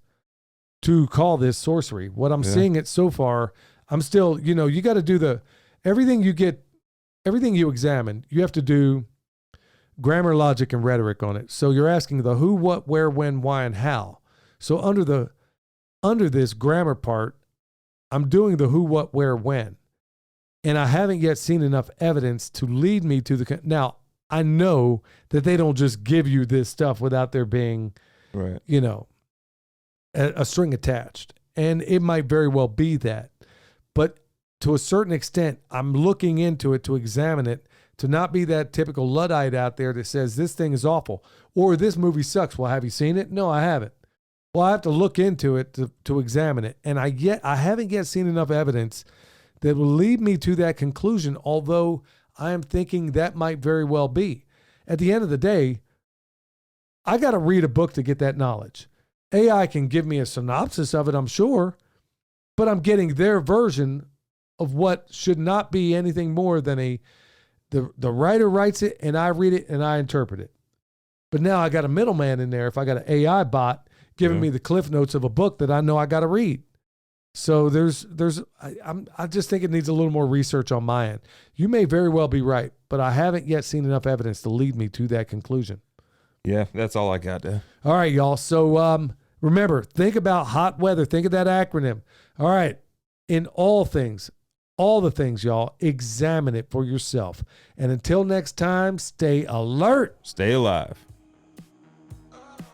to call this sorcery. What I'm seeing it so far, I'm still, you got to do everything you examine, you have to do grammar, logic, and rhetoric on it. So you're asking the who, what, where, when, why, and how. So under this grammar part, I'm doing the who, what, where, when. And I haven't yet seen enough evidence to lead me to now, I know that they don't just give you this stuff without there being, right, a string attached. And it might very well be that. But to a certain extent, I'm looking into it to examine it, to not be that typical Luddite out there that says this thing is awful or this movie sucks. Well, have you seen it? No, I haven't. Well, I have to look into it to examine it. And I haven't yet seen enough evidence that will lead me to that conclusion, although I am thinking that might very well be. At the end of the day, I got to read a book to get that knowledge. AI can give me a synopsis of it, I'm sure, but I'm getting their version of what should not be anything more than the writer writes it and I read it and I interpret it. But now I got a middleman in there. If I got an AI bot giving me the cliff notes of a book that I know I got to read. So I just think it needs a little more research on my end. You may very well be right, but I haven't yet seen enough evidence to lead me to that conclusion. Yeah, that's all I got there. All right, y'all. So remember, think about hot weather. Think of that acronym. All right. In all the things, y'all, examine it for yourself. And until next time, stay alert. Stay alive.